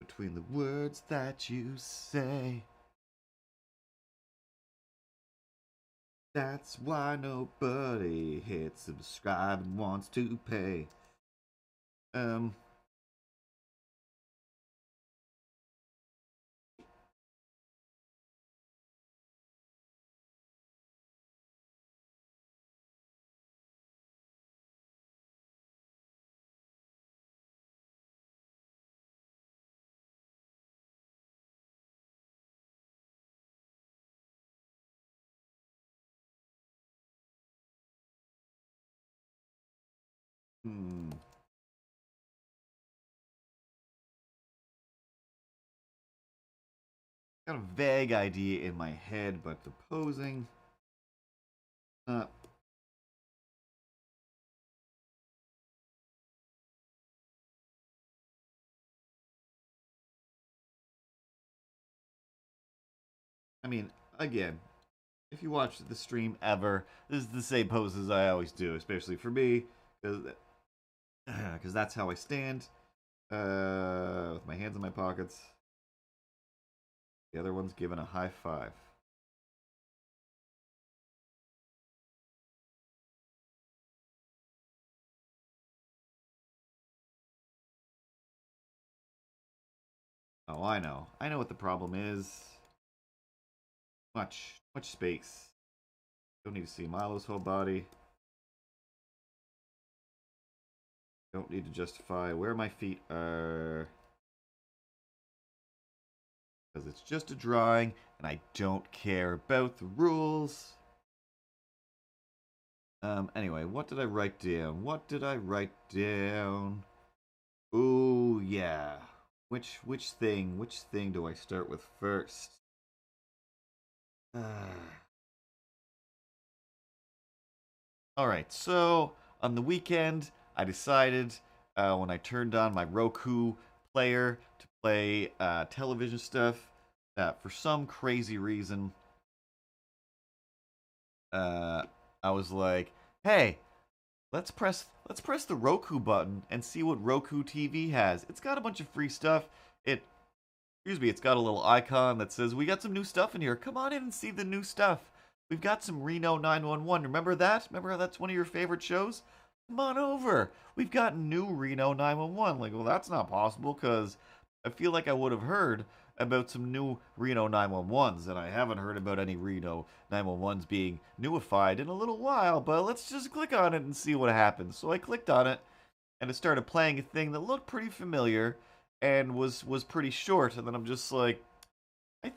between the words that you say. That's why nobody hits subscribe and wants to pay. Got a vague idea in my head, but the posing. I mean, again, if you watch the stream ever, this is the same poses I always do, especially for me, because that's how I stand, with my hands in my pockets. The other one's giving a high five. Oh, I know. I know what the problem is. Much space. Don't need to see Milo's whole body. Don't need to justify where my feet are. Because it's just a drawing, and I don't care about the rules. Anyway, what did I write down? What did I write down? Ooh, yeah. Which thing do I start with first? Alright, so on the weekend, I decided when I turned on my Roku player to play television stuff that for some crazy reason, I was like, hey, let's press the Roku button and see what Roku TV has. It's got a bunch of free stuff. It's got a little icon that says, we got some new stuff in here. Come on in and see the new stuff. We've got some Reno 911. Remember that? Remember how that's one of your favorite shows? Come on over. We've got new Reno 911. Like, well, that's not possible because I feel like I would have heard about some new Reno 911s, and I haven't heard about any Reno 911s being newified in a little while, but let's just click on it and see what happens. So I clicked on it, and it started playing a thing that looked pretty familiar and was pretty short, and then I'm just like, I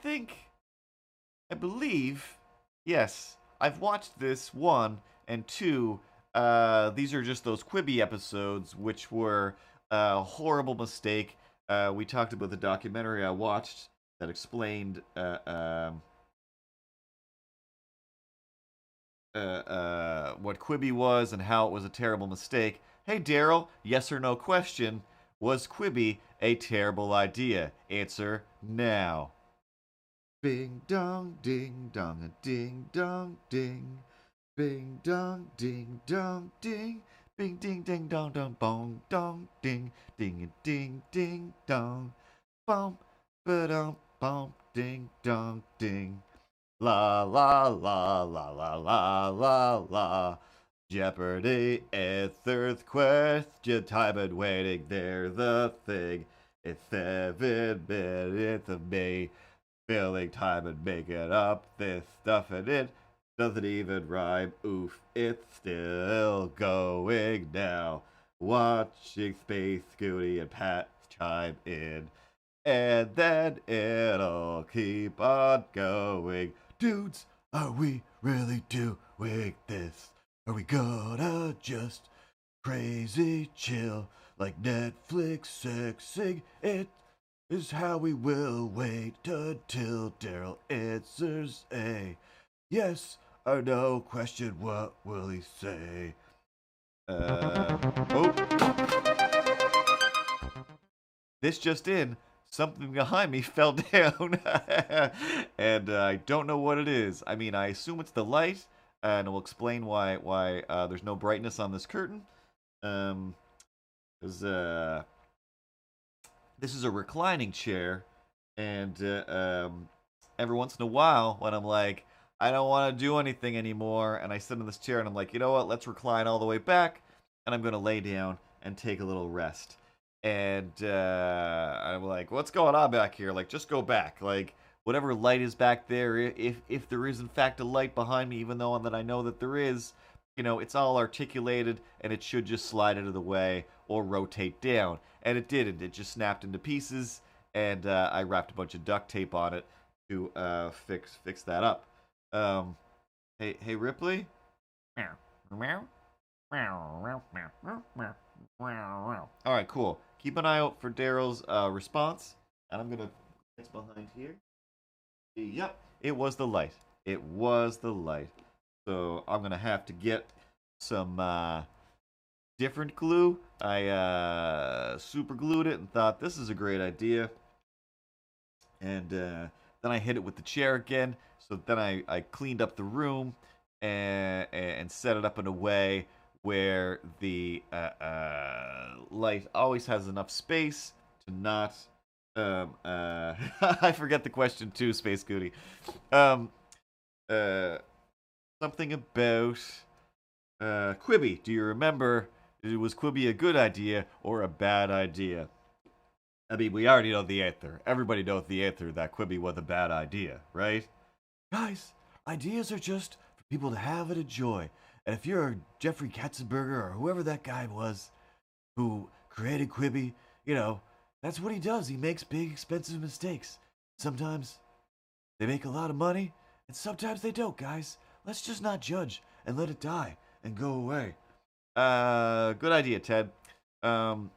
believe, yes, I've watched this, one, and two, these are just those Quibi episodes, which were a horrible mistake. We talked about the documentary I watched that explained what Quibi was and how it was a terrible mistake. Hey, Daryl, yes or no question. Was Quibi a terrible idea? Answer now. Bing dong, ding dong, a ding dong, ding. Bing dong, ding dong, ding. Bing ding ding dong dong bong dong ding ding ding ding dong. Bum ba-dum bum ding dong ding. La la la la la la la la. Jeopardy, it's third question time and waiting. There's the thing. It's 7 minutes of me filling time and making up this stuff, and it doesn't even rhyme. Oof, it's still going now. watching Space Goody and Pat chime in. And then it'll keep on going. Dudes, are we really doing this? Are we gonna just crazy chill like Netflix sexing? It is how we will wait until Daryl answers a yes or no question. What will he say? Oh. This just in. Something behind me fell down. And I don't know what it is. I mean, I assume it's the light. And we'll explain why there's no brightness on this curtain. Because this is a reclining chair. And every once in a while, when I'm like, I don't want to do anything anymore, and I sit in this chair and I'm like, you know what, let's recline all the way back, and I'm going to lay down and take a little rest. And I'm like, what's going on back here? Like, just go back. Like, whatever light is back there, if there is in fact a light behind me, even though that I know that there is, you know, it's all articulated, and it should just slide out of the way or rotate down. And it didn't. It just snapped into pieces, and I wrapped a bunch of duct tape on it to fix that up. Hey Ripley. All right, cool. Keep an eye out for Daryl's response, and I'm gonna. It's behind here. Yep, it was the light. It was the light. So I'm gonna have to get some different glue. I super glued it and thought this is a great idea. And then I hit it with the chair again. So then I cleaned up the room and set it up in a way where the light always has enough space to not. I forget the question too, Space Goody. Something about Quibi. Do you remember? Was Quibi a good idea or a bad idea? I mean, we already know the answer. Everybody knows the answer that Quibi was a bad idea, right? Guys, ideas are just for people to have and enjoy. And if you're Jeffrey Katzenberger or whoever that guy was who created Quibi, you know, that's what he does. He makes big, expensive mistakes. Sometimes they make a lot of money, and sometimes they don't, guys. Let's just not judge and let it die and go away. Good idea, Ted. Because,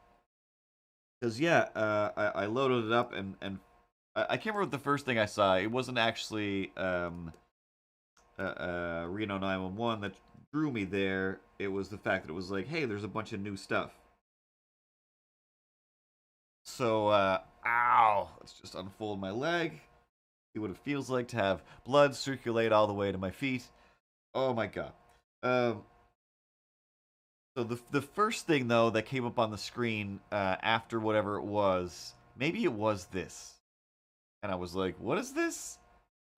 I loaded it up, and I can't remember what the first thing I saw. It wasn't actually Reno 911 that drew me there. It was the fact that it was like, hey, there's a bunch of new stuff. So, ow, let's just unfold my leg. See what it feels like to have blood circulate all the way to my feet. Oh my god. So the first thing though that came up on the screen after whatever it was, maybe it was this, and I was like, "What is this?"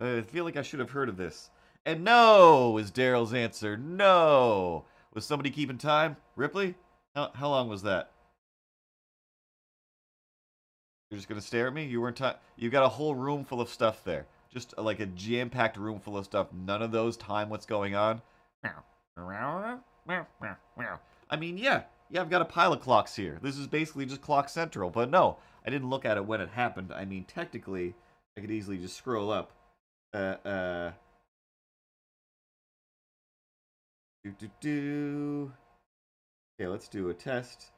I feel like I should have heard of this. And no, is Daryl's answer. No. Was somebody keeping time? Ripley? How long was that? You're just gonna stare at me? You weren't. You got a whole room full of stuff there. Just like a jam-packed room full of stuff. None of those time what's going on. I mean, yeah, I've got a pile of clocks here. This is basically just Clock Central, but no, I didn't look at it when it happened. I mean, technically, I could easily just scroll up. Okay, let's do a test.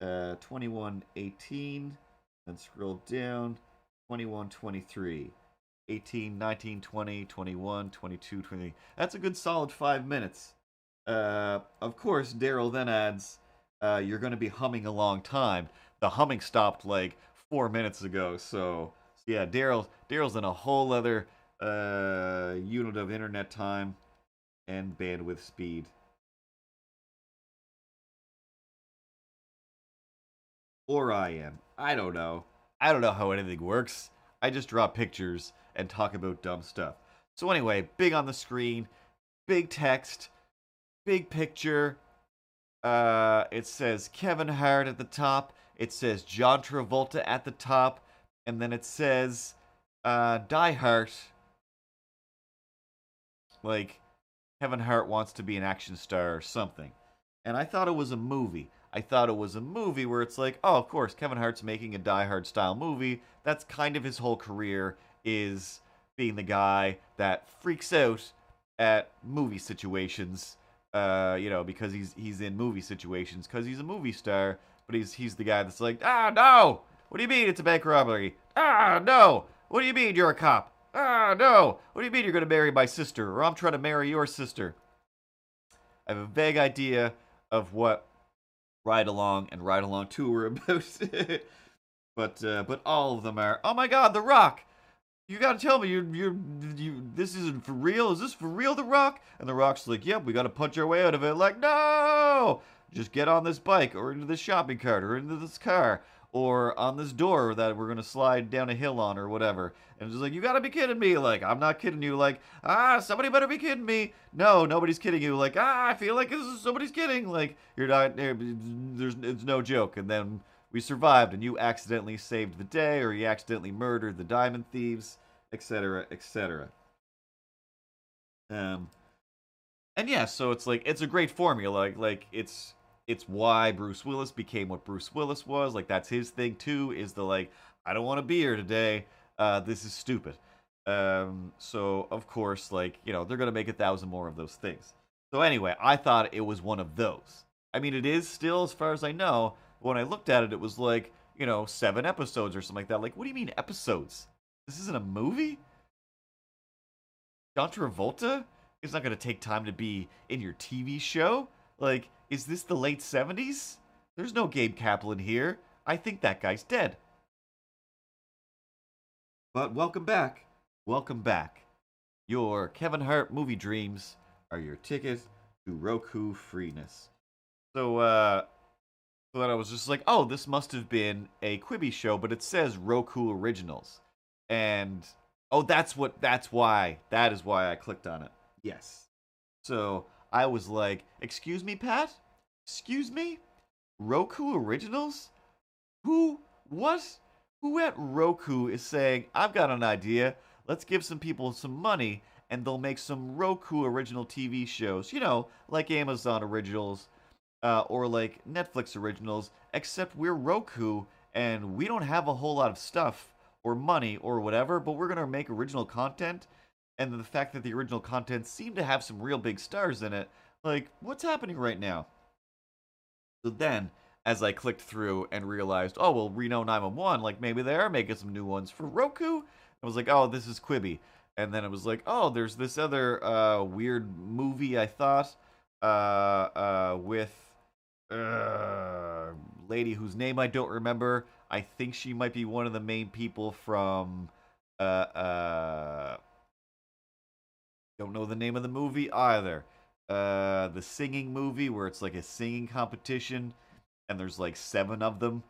21:18, then scroll down. 21:23. 18, 19, 20, 21, 22, 20. That's a good solid 5 minutes. Of course, Daryl then adds, you're going to be humming a long time. The humming stopped like 4 minutes ago, so yeah, Daryl's in a whole other unit of internet time and bandwidth speed. Or I am. I don't know. I don't know how anything works. I just draw pictures and talk about dumb stuff. So anyway, big on the screen, big text, big picture. It says Kevin Hart at the top. It says John Travolta at the top. And then it says Die Hart. Like Kevin Hart wants to be an action star or something. And I thought it was a movie. I thought it was a movie where it's like, oh, of course, Kevin Hart's making a Die Hard style movie. That's kind of his whole career, is being the guy that freaks out at movie situations. Because he's in movie situations because he's a movie star, but he's the guy that's like, ah, no, what do you mean it's a bank robbery? Ah, no, what do you mean you're a cop? Ah, no, what do you mean you're gonna marry my sister, or I'm trying to marry your sister? I have a vague idea of what Ride Along and Ride Along 2 were about. but all of them are, oh my god, The Rock! You gotta tell me, this isn't for real? Is this for real, The Rock? And The Rock's like, yep, we gotta punch our way out of it. Like, no! Just get on this bike, or into this shopping cart, or into this car, or on this door that we're gonna slide down a hill on, or whatever. And it's just like, you gotta be kidding me. Like, I'm not kidding you. Like, somebody better be kidding me. No, nobody's kidding you. Like, I feel like somebody's kidding. Like, you're not, it's no joke. And then we survived, and you accidentally saved the day, or you accidentally murdered the diamond thieves, etc., etc. And yeah, so it's like, it's a great formula. Like it's why Bruce Willis became what Bruce Willis was. Like, that's his thing too. Is the like, I don't want to be here today. This is stupid. So of course, like, they're gonna make 1,000 more of those things. So anyway, I thought it was one of those. I mean, it is still, as far as I know. When I looked at it, it was like, 7 episodes or something like that. Like, what do you mean episodes? This isn't a movie? John Travolta is not going to take time to be in your TV show? Like, is this the late 70s? There's no Gabe Kaplan here. I think that guy's dead. But welcome back. Welcome back. Your Kevin Hart movie dreams are your ticket to Roku freeness. So then I was just like, oh, this must have been a Quibi show, but it says Roku Originals. And, oh, that is why I clicked on it. Yes. So I was like, excuse me, Pat? Excuse me? Roku Originals? What? Who at Roku is saying, I've got an idea, let's give some people some money, and they'll make some Roku original TV shows, like Amazon Originals, or like Netflix originals, except we're Roku and we don't have a whole lot of stuff or money or whatever, but we're going to make original content. And the fact that the original content seemed to have some real big stars in it, like, what's happening right now? So then, as I clicked through and realized, oh, well, Reno 911, like, maybe they are making some new ones for Roku. I was like, oh, this is Quibi. And then it was like, oh, there's this other weird movie, I thought, with lady whose name I don't remember. I think she might be one of the main people from don't know the name of the movie either. The singing movie where it's like a singing competition and there's like 7 of them.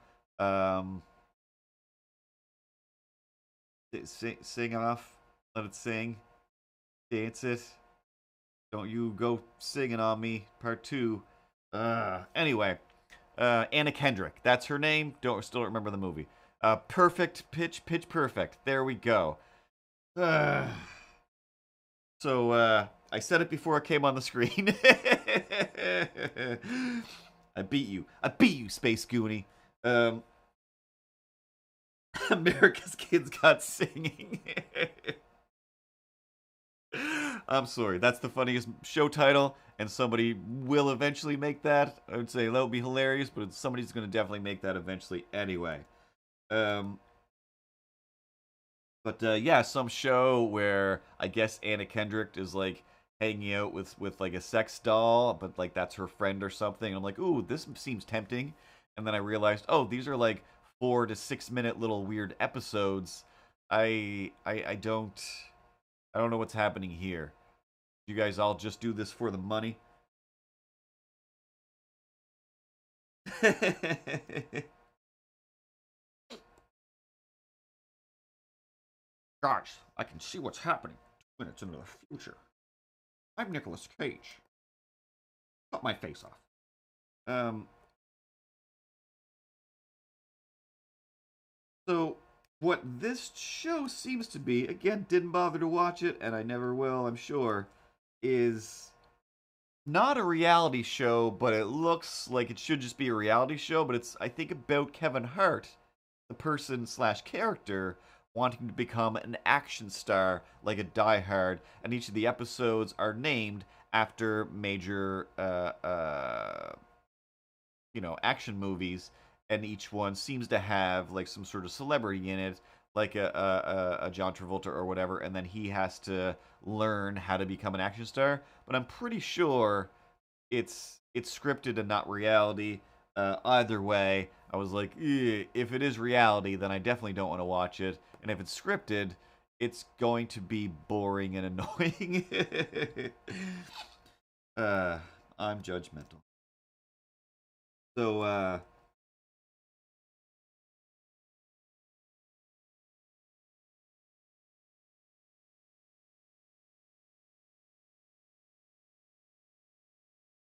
Sing off, let it sing, dance it. Don't you go singing on me, part 2. Anyway, Anna Kendrick. That's her name. Still don't remember the movie. Perfect Pitch Perfect. There we go. So I said it before it came on the screen. I beat you, Space Goonie. America's Kids Got Singing. I'm sorry, that's the funniest show title, and somebody will eventually make that. I would say that would be hilarious, but somebody's going to definitely make that eventually anyway. But yeah, some show where I guess Anna Kendrick is like hanging out with like a sex doll, but like that's her friend or something. I'm like, ooh, this seems tempting. And then I realized, oh, these are like 4 to 6 minute little weird episodes. I don't know what's happening here. You guys all just do this for the money? Guys, I can see what's happening 2 minutes into the future. I'm Nicolas Cage. Cut my face off. So, what this show seems to be, again, didn't bother to watch it, and I never will, I'm sure, is not a reality show, but it looks like it should just be a reality show. But it's, I think, about Kevin Hart, the person slash character, wanting to become an action star like a Die Hard, and each of the episodes are named after major, action movies, and each one seems to have like some sort of celebrity in it, like a John Travolta or whatever, and then he has to learn how to become an action star. But I'm pretty sure it's scripted and not reality. Either way, I was like, if it is reality, then I definitely don't want to watch it. And if it's scripted, it's going to be boring and annoying. uh, I'm judgmental. So,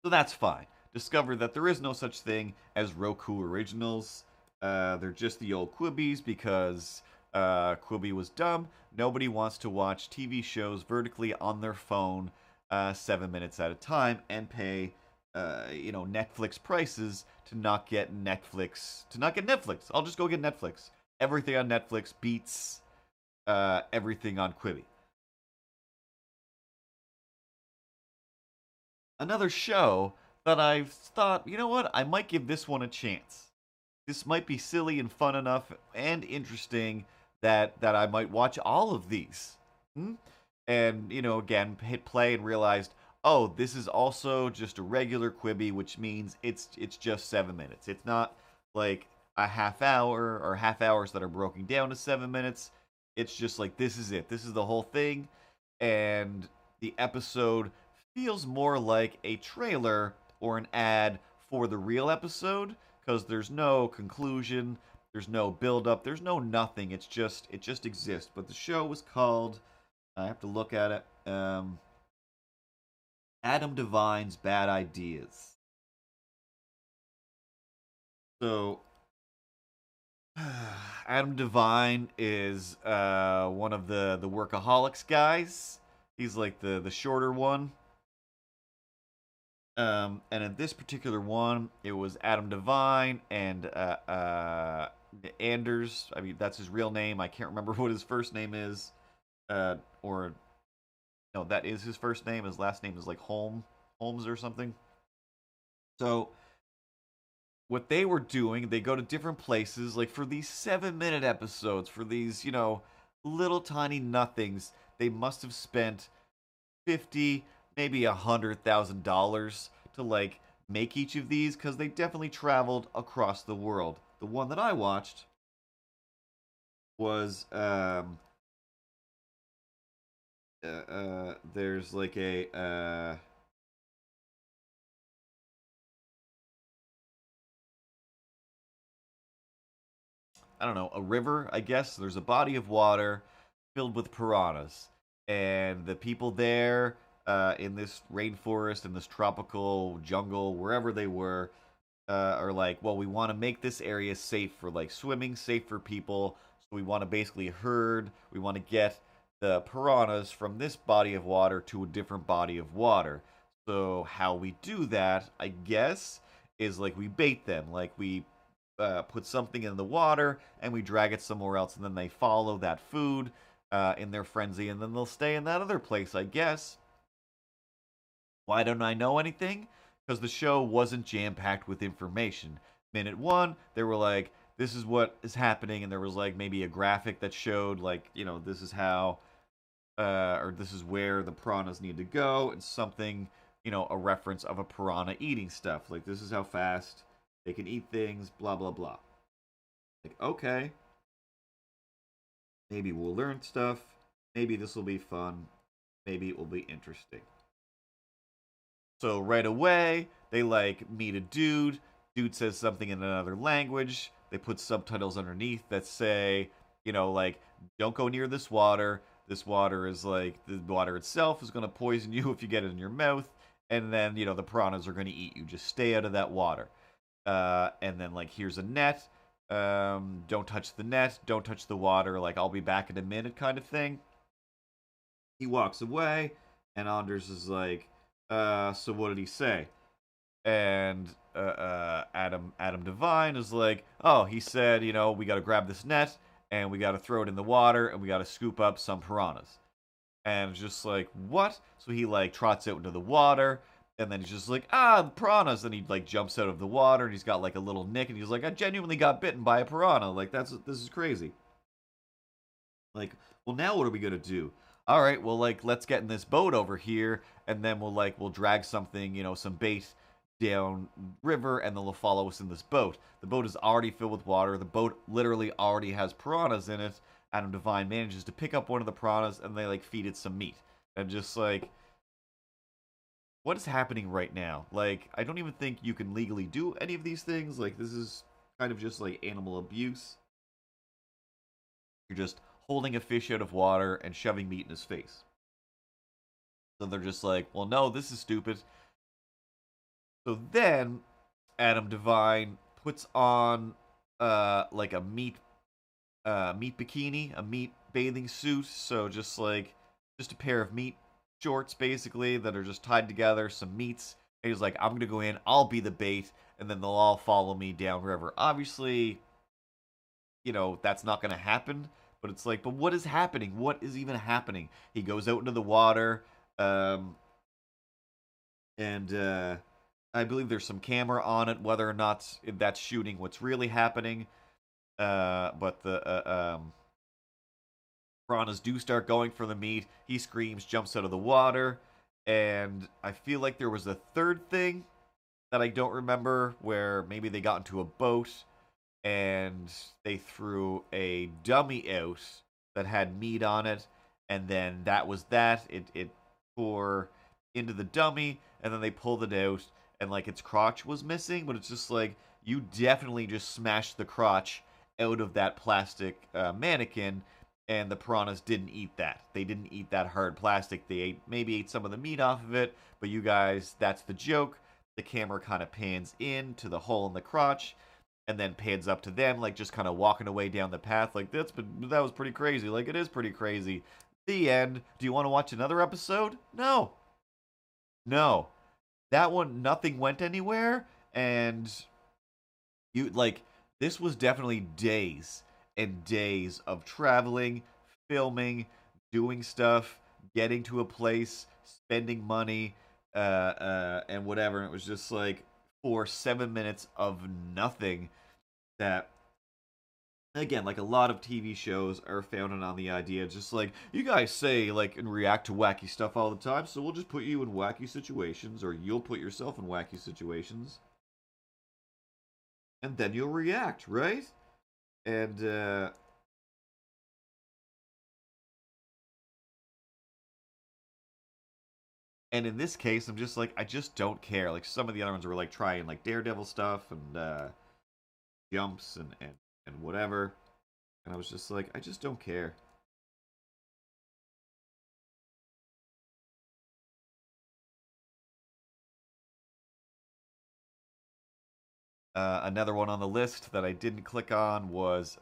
so that's fine. Discover that there is no such thing as Roku originals. They're just the old Quibbies because Quibi was dumb. Nobody wants to watch TV shows vertically on their phone 7 minutes at a time and pay, Netflix prices to not get Netflix. To not get Netflix. I'll just go get Netflix. Everything on Netflix beats everything on Quibi. Another show that I've thought, you know what, I might give this one a chance. This might be silly and fun enough and interesting that I might watch all of these. Hmm? And, again, hit play and realized, oh, this is also just a regular Quibi, which means it's just 7 minutes. It's not like a half hour or half hours that are broken down to 7 minutes. It's just like this is it. This is the whole thing. And the episode feels more like a trailer or an ad for the real episode because there's no conclusion, there's no build up, there's no nothing. It just exists. But the show was called, I have to look at it. Adam Devine's Bad Ideas. So Adam Devine is one of the workaholics guys. He's like the shorter one. And in this particular one, it was Adam Devine and Anders. I mean, that's his real name. I can't remember what his first name is. Or no, that is his first name. His last name is like Holmes or something. So what they were doing, they go to different places, like for these 7 minute episodes, for these, little tiny nothings. They must have spent 50, maybe $100,000 to like make each of these because they definitely traveled across the world. The one that I watched was there's like a I don't know, a river, I guess. There's a body of water filled with piranhas. And the people there in this rainforest, in this tropical jungle, wherever they were, are like, well, we want to make this area safe for like swimming, safe for people. So we want to basically herd, we want to get the piranhas from this body of water to a different body of water. So how we do that, I guess, is like we bait them. Like we put something in the water and we drag it somewhere else, and then they follow that food in their frenzy, and then they'll stay in that other place, I guess. Why don't I know anything? Because the show wasn't jam packed with information. Minute one, they were like, this is what is happening, and there was like maybe a graphic that showed, like, this is how, or this is where the piranhas need to go, and something, a reference of a piranha eating stuff. Like, this is how fast they can eat things, blah, blah, blah. Like, okay, maybe we'll learn stuff. Maybe this will be fun. Maybe it will be interesting. So right away, they like meet a dude. Dude says something in another language. They put subtitles underneath that say, like, don't go near this water. This water is like, the water itself is going to poison you if you get it in your mouth. And then, the piranhas are going to eat you. Just stay out of that water. And then, like, here's a net. Don't touch the net. Don't touch the water. Like, I'll be back in a minute kind of thing. He walks away, and Anders is like, So what did he say? And Adam Devine is like, oh, he said, we got to grab this net and we got to throw it in the water and we got to scoop up some piranhas. And it's just like, what? So he like trots out into the water, and then he's just like, the piranhas. And he like jumps out of the water, and he's got like a little nick, and he's like, I genuinely got bitten by a piranha. Like this is crazy. Like, well, now what are we gonna do? All right, well, like let's get in this boat over here, and then we'll drag something, some bait down river, and then they'll follow us in this boat. The boat is already filled with water. The boat literally already has piranhas in it. Adam Devine manages to pick up one of the piranhas, and they like feed it some meat. And just like, what is happening right now? Like, I don't even think you can legally do any of these things. Like, this is kind of just like animal abuse. You're just holding a fish out of water and shoving meat in his face. So they're just like, well, no, this is stupid. So then Adam Devine puts on like a meat bikini, a meat bathing suit. So just a pair of meat shorts basically that are just tied together, some meats. And he's like, I'm gonna go in, I'll be the bait, and then they'll all follow me downriver. Obviously, that's not gonna happen. But it's like, but what is happening? What is even happening? He goes out into the water, and I believe there's some camera on it, whether or not that's shooting what's really happening. But the piranhas do start going for the meat. He screams, jumps out of the water, and I feel like there was a third thing that I don't remember, where maybe they got into a boat and they threw a dummy out that had meat on it, and then that was that. It tore into the dummy, and then they pulled it out, and like its crotch was missing, but it's just like, you definitely just smashed the crotch out of that plastic mannequin, and the piranhas didn't eat that. They didn't eat that hard plastic. They maybe ate some of the meat off of it, but you guys, that's the joke. The camera kind of pans in to the hole in the crotch, and then pans up to them, like just kind of walking away down the path. Like, that was pretty crazy. Like, it is pretty crazy. The end. Do you want to watch another episode? No. No. That one, nothing went anywhere, and this was definitely days and days of traveling, filming, doing stuff, getting to a place, spending money, and whatever. And it was just like, for 7 minutes of nothing. That, again, like a lot of TV shows are founded on the idea, just like, you guys say like and react to wacky stuff all the time, so we'll just put you in wacky situations, or you'll put yourself in wacky situations, and then you'll react, right? And in this case, I'm just like, I just don't care. Like, some of the other ones were like trying like Daredevil stuff and jumps and whatever, and I was just like, I just don't care. Another one on the list that I didn't click on was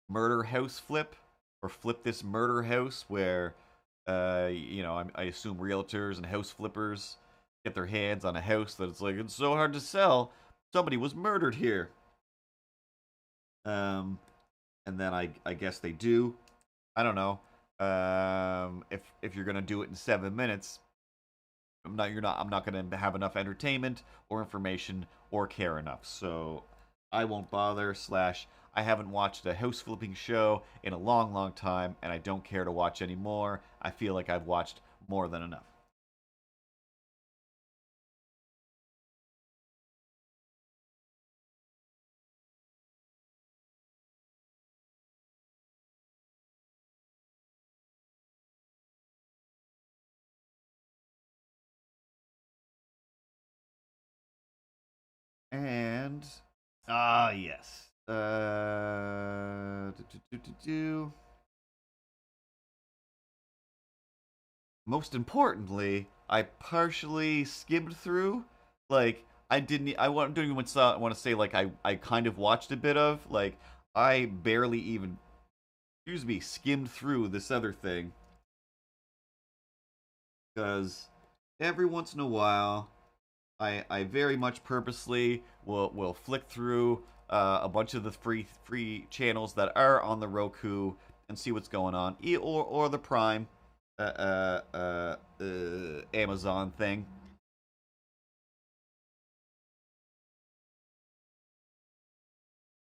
Murder House Flip, or Flip This Murder House, where, I assume realtors and house flippers get their hands on a house that it's like, it's so hard to sell. Somebody was murdered here. And then I guess they do. I don't know. If you're gonna do it in 7 minutes, I'm not gonna have enough entertainment or information or care enough. So I won't bother. Slash, I haven't watched a house flipping show in a long, long time, and I don't care to watch anymore. I feel like I've watched more than enough. And yes. Most importantly, I partially skimmed through. Like, I didn't. Don't even want to say like I kind of watched a bit of. Like, I barely even, excuse me, skimmed through this other thing, because every once in a while, I very much purposely will flick through a bunch of the free channels that are on the Roku and see what's going on, or the Prime Amazon thing.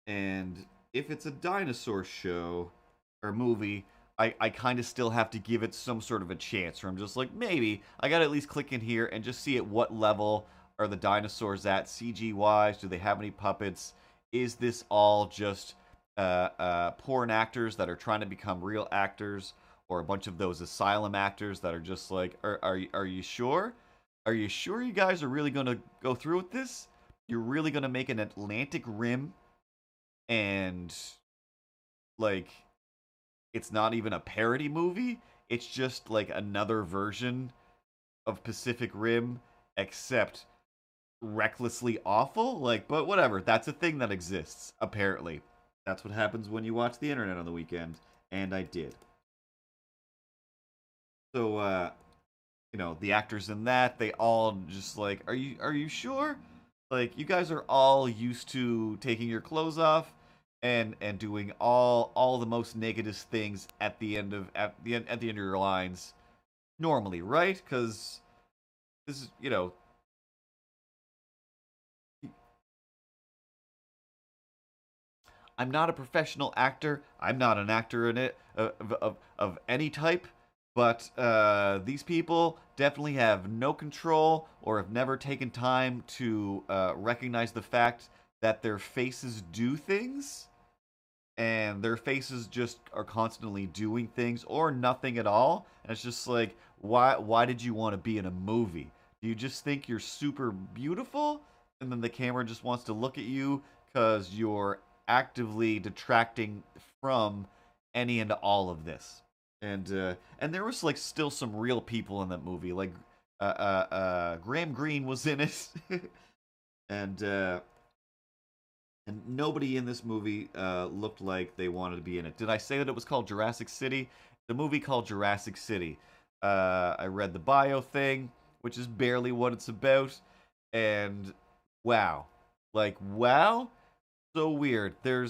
And if it's a dinosaur show or movie, I kind of still have to give it some sort of a chance. Or I'm just like, maybe I got to at least click in here and just see at what level are the dinosaurs at CG wise. Do they have any puppets? Is this all just porn actors that are trying to become real actors, or a bunch of those asylum actors that are just like, are you sure? Are you sure you guys are really going to go through with this? You're really going to make an Atlantic Rim and like it's not even a parody movie. It's just like another version of Pacific Rim, except recklessly awful. Like, but whatever. That's a thing that exists, apparently. That's what happens when you watch the internet on the weekend. And I did. So, the actors in that, they all just like, are you sure? Like, you guys are all used to taking your clothes off and doing all the most negative things at the end of your lines normally, right? Because this is I'm not a professional actor. I'm not an actor in it of any type. But these people definitely have no control or have never taken time to recognize the fact that their faces do things, and their faces just are constantly doing things or nothing at all. And it's just like, why did you want to be in a movie? Do you just think you're super beautiful, and then the camera just wants to look at you because you're actively detracting from any and all of this? And there was like still some real people in that movie, like Graham Greene was in it. and and nobody in this movie looked like they wanted to be in it. Did I say that it was called Jurassic City? The movie called Jurassic City. I read the bio thing, which is barely what it's about, and wow, like wow, so weird. There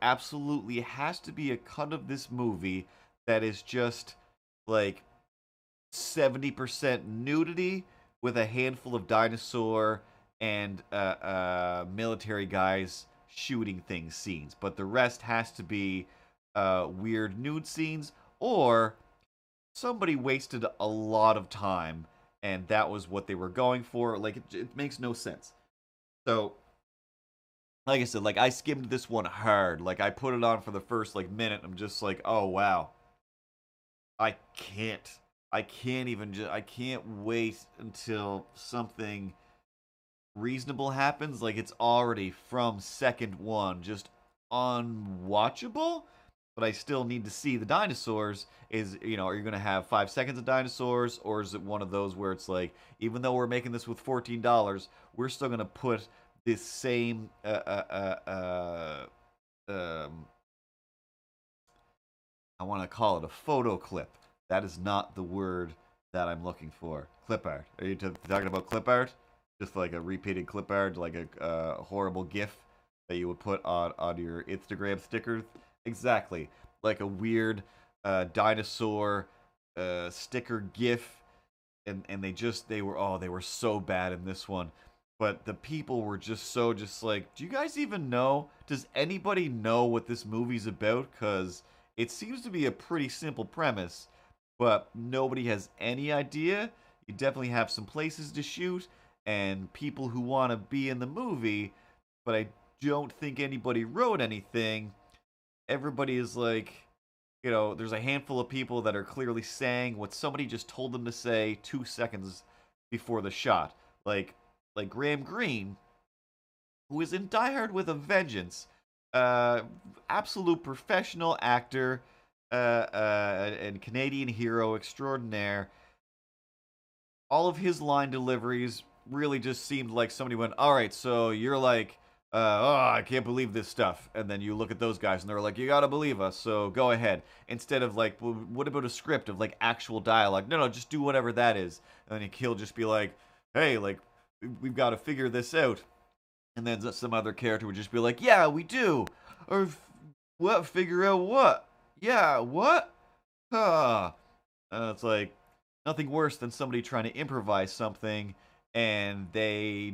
absolutely has to be a cut of this movie that is just like 70% nudity with a handful of dinosaur and military guys shooting things scenes. But the rest has to be weird nude scenes, or somebody wasted a lot of time and that was what they were going for. Like, it makes no sense. So, like I said, like I skimmed this one hard. Like I put it on for the first like minute. I'm just like, oh wow, I can't. I can't even. I can't wait until something reasonable happens. Like it's already from second one just unwatchable. But I still need to see the dinosaurs. Are you gonna have 5 seconds of dinosaurs, or is it one of those where it's like, even though we're making this with $14, we're still gonna put this same I want to call it a photo clip. That is not the word that I'm looking for. Clip art. Are you talking about clip art? Just like a repeated clip art, like a horrible GIF that you would put on your Instagram stickers? Exactly. Like a weird dinosaur sticker GIF, and they were so bad in this one. But the people were just like, do you guys even know? Does anybody know what this movie's about? Because it seems to be a pretty simple premise, but nobody has any idea. You definitely have some places to shoot and people who want to be in the movie, but I don't think anybody wrote anything. Everybody is like, there's a handful of people that are clearly saying what somebody just told them to say 2 seconds before the shot. Like Graham Greene, who is in Die Hard with a Vengeance, uh, absolute professional actor, and Canadian hero extraordinaire. All of his line deliveries really just seemed like somebody went, "All right, so you're like oh, I can't believe this stuff. And then you look at those guys and they're like, you gotta believe us, so go ahead. Instead of like, well, what about a script of like actual dialogue? No, no, just do whatever that is. And then he'll just be like, hey, like, we've got to figure this out. And then some other character would just be like, yeah, we do. Or, what? Figure out what? Yeah, what? Huh. It's like nothing worse than somebody trying to improvise something and they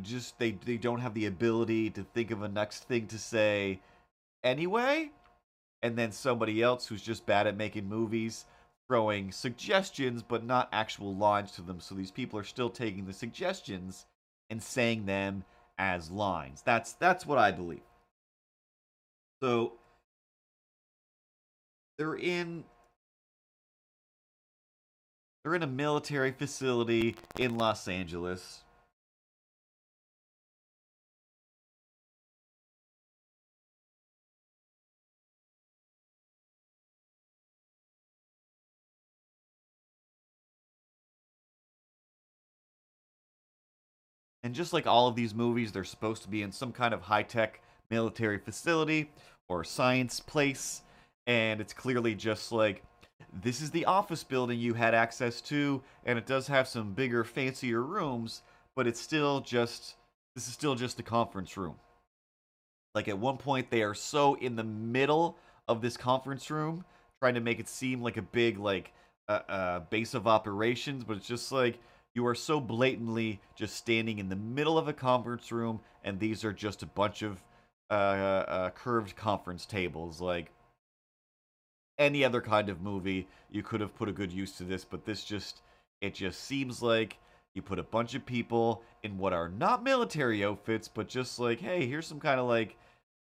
don't have the ability to think of a next thing to say anyway, and then somebody else who's just bad at making movies throwing suggestions but not actual lines to them, so these people are still taking the suggestions and saying them as lines. That's what I believe. So they're in they're in a military facility in Los Angeles. And just like all of these movies, they're supposed to be in some kind of high tech military facility or science place. And it's clearly just like, this is the office building you had access to, and it does have some bigger, fancier rooms, but this is still just a conference room. Like at one point, they are so in the middle of this conference room, trying to make it seem like a big like base of operations, but it's just like you are so blatantly just standing in the middle of a conference room, and these are just a bunch of curved conference tables. Like any other kind of movie, you could have put a good use to this, but it just seems like you put a bunch of people in what are not military outfits, but just like, hey, here's some kind of like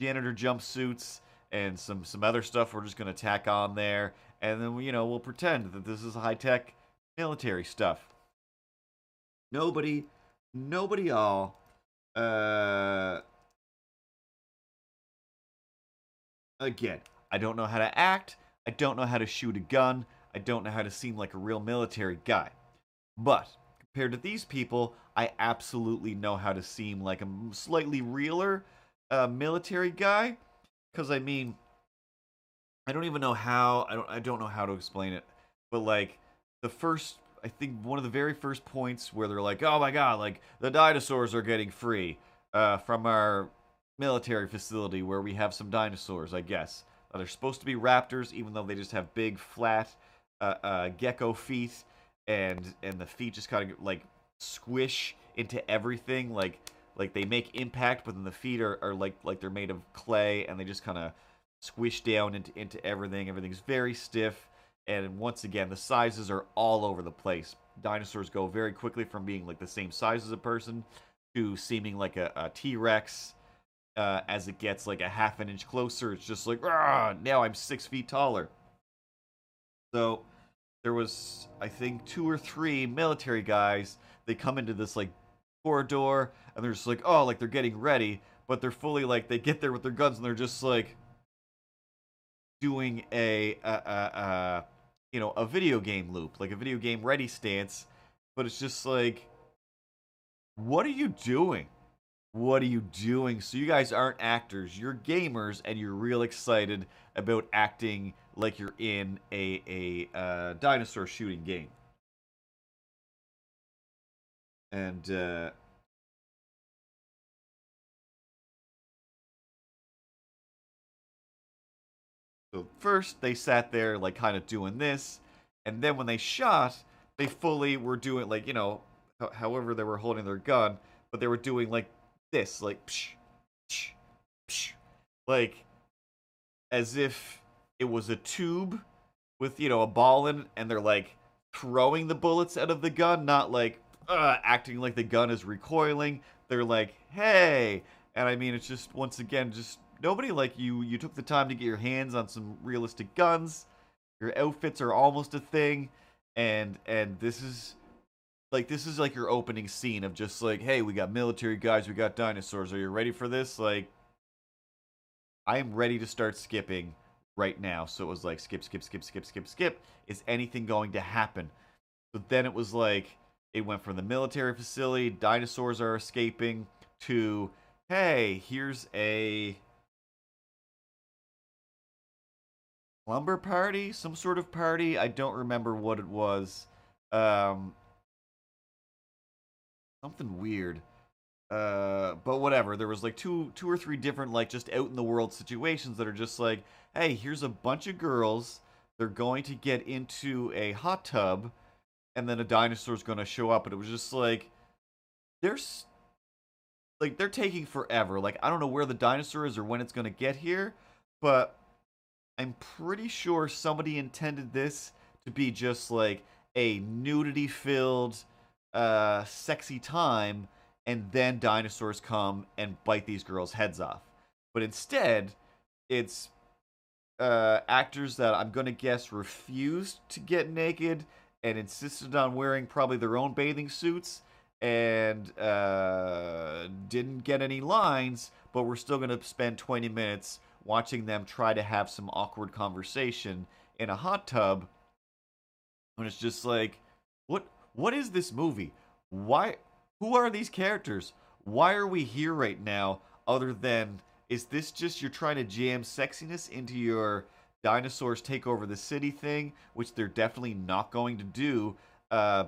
janitor jumpsuits and some other stuff we're just gonna tack on there, and then we'll pretend that this is high tech military stuff. Nobody, nobody all. Uh, Again, I don't know how to act. I don't know how to shoot a gun. I don't know how to seem like a real military guy. But compared to these people, I absolutely know how to seem like a slightly realer military guy. Because I mean, I don't even know how. I don't know how to explain it. But like the first, I think one of the very first points where they're like, "Oh my god, like the dinosaurs are getting free from our military facility where we have some dinosaurs." I guess they're supposed to be raptors, even though they just have big flat gecko feet, and the feet just kind of like squish into everything, like they make impact, but then the feet are like they're made of clay, and they just kind of squish down into everything. Everything's very stiff, and once again, the sizes are all over the place. Dinosaurs go very quickly from being like the same size as a person to seeming like a T-Rex. As it gets like a half an inch closer, it's just like, now I'm 6 feet taller. So there was, I think, two or three military guys. They come into this like corridor, and they're just like, oh, like they're getting ready, but they're fully like, they get there with their guns, and they're just like doing a video game loop, like a video game ready stance. But it's just like, what are you doing? What are you doing? So you guys aren't actors. You're gamers, and you're real excited about acting like you're in a dinosaur shooting game. And so first they sat there like kind of doing this, and then when they shot, they fully were doing like however they were holding their gun, but they were doing like this, like psh, psh, psh, like as if it was a tube with a ball in, and they're like throwing the bullets out of the gun, not like acting like the gun is recoiling. They're like, hey, and I mean, it's just once again, just nobody like you. You took the time to get your hands on some realistic guns. Your outfits are almost a thing, and this is like your opening scene of just like, hey, we got military guys, we got dinosaurs. Are you ready for this? Like, I am ready to start skipping right now. So it was like skip, skip, skip, skip, skip, skip. Is anything going to happen? But then it was like it went from the military facility, dinosaurs are escaping, to hey, here's a lumber party, some sort of party. I don't remember what it was. Um, Something weird. But whatever. There was like two or three different like just out in the world situations that are just like, hey, here's a bunch of girls. They're going to get into a hot tub, and then a dinosaur's going to show up, and it was just like, there's like they're taking forever. Like I don't know where the dinosaur is or when it's going to get here, but I'm pretty sure somebody intended this to be just like a nudity filled sexy time, and then dinosaurs come and bite these girls' heads off. But instead, it's actors that I'm gonna guess refused to get naked and insisted on wearing probably their own bathing suits, and didn't get any lines, but we're still gonna spend 20 minutes watching them try to have some awkward conversation in a hot tub. And it's just like, what is this movie? Why? Who are these characters? Why are we here right now? Other than, is this just you're trying to jam sexiness into your dinosaurs take over the city thing, which they're definitely not going to do,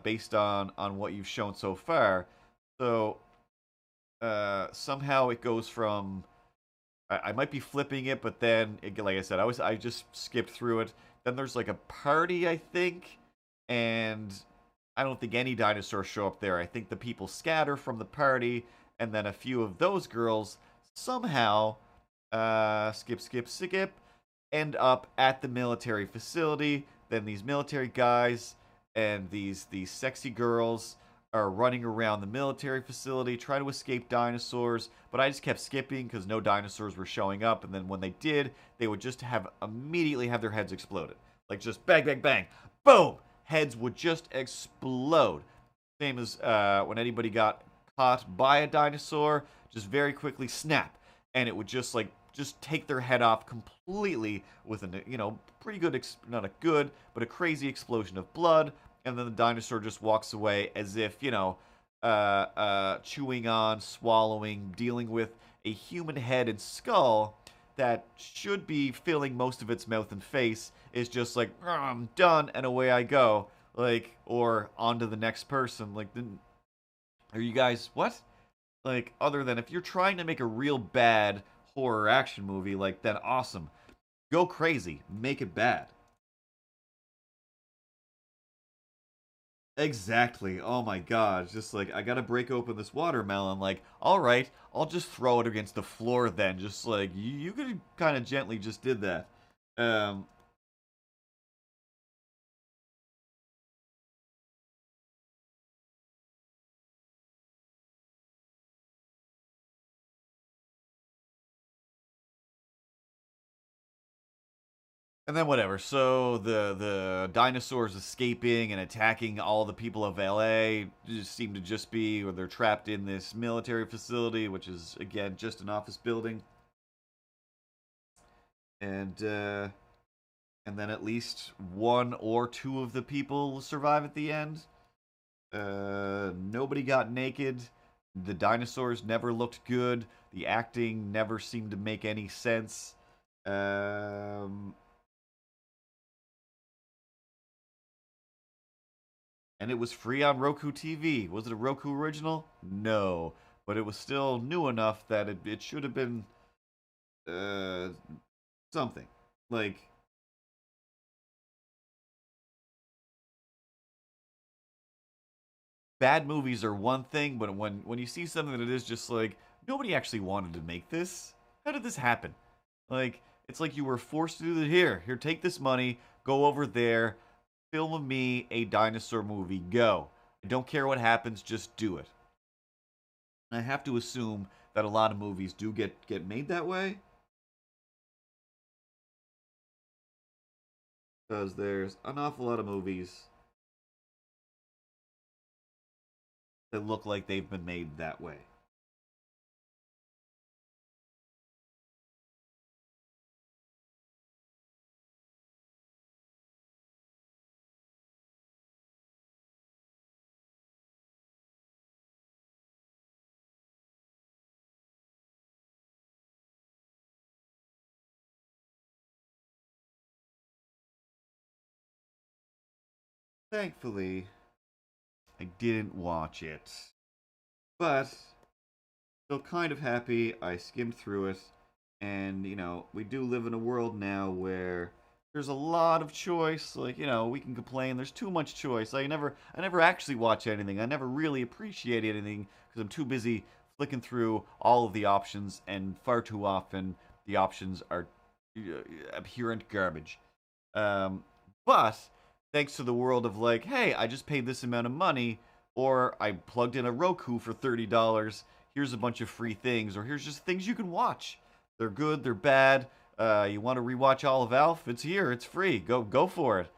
based on what you've shown so far. So somehow it goes from, I might be flipping it, but then like I said, I just skipped through it. Then there's like a party, I think, and I don't think any dinosaurs show up there. I think the people scatter from the party, and then a few of those girls somehow skip end up at the military facility. Then these military guys and these sexy girls are running around the military facility trying to escape dinosaurs, but I just kept skipping because no dinosaurs were showing up, and then when they did, they would just have immediately have their heads exploded. Like just bang bang bang, boom, heads would just explode. Same as when anybody got caught by a dinosaur, just very quickly snap, and it would just like just take their head off completely with a pretty good, not a good, but a crazy explosion of blood, and then the dinosaur just walks away as if chewing on, swallowing, dealing with a human head and skull that should be filling most of its mouth and face is just like, I'm done, and away I go. Like, or on to the next person. Like, are you guys, what? Like, other than if you're trying to make a real bad horror action movie, like, then awesome. Go crazy. Make it bad. Exactly. Oh my god. Just like, I gotta break open this watermelon. Like, alright, I'll just throw it against the floor then. Just like, you could kind of gently just did that. Um, And then whatever. So the dinosaurs escaping and attacking all the people of LA just seem to just be, or they're trapped in this military facility, which is again just an office building. And and then at least one or two of the people survive at the end. Nobody got naked. The dinosaurs never looked good. The acting never seemed to make any sense. Um, and it was free on Roku TV. Was it a Roku original? No, but it was still new enough that it should have been uh, something. Like, bad movies are one thing, but when you see something that is just like, nobody actually wanted to make this. How did this happen? Like, it's like you were forced to do it. Here, take this money, go over there, film me a dinosaur movie. Go. I don't care what happens, just do it. I have to assume that a lot of movies do get made that way, because there's an awful lot of movies that look like they've been made that way. thankfully, I didn't watch it. But still kind of happy I skimmed through it. And, we do live in a world now where there's a lot of choice. Like, we can complain there's too much choice. I never actually watch anything. I never really appreciate anything because I'm too busy flicking through all of the options, and far too often the options are apparent garbage. Um, but thanks to the world of like, hey, I just paid this amount of money, or I plugged in a Roku for $30. Here's a bunch of free things, or here's just things you can watch. They're good, they're bad. You want to rewatch all of Alf? It's here, it's free. Go for it.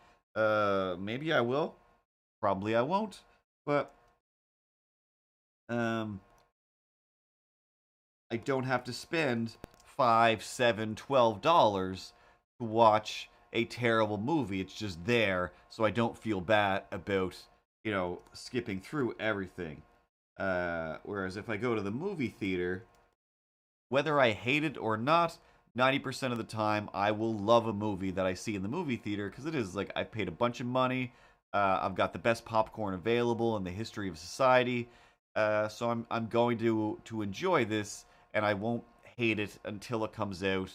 Maybe I will. Probably I won't. But um, I don't have to spend $5, $7, $12 to watch a terrible movie. It's just there, so I don't feel bad about skipping through everything. Whereas if I go to the movie theater, whether I hate it or not, 90% of the time I will love a movie that I see in the movie theater because it is like I paid a bunch of money. I've got the best popcorn available in the history of society. So I'm going to enjoy this, and I won't hate it until it comes out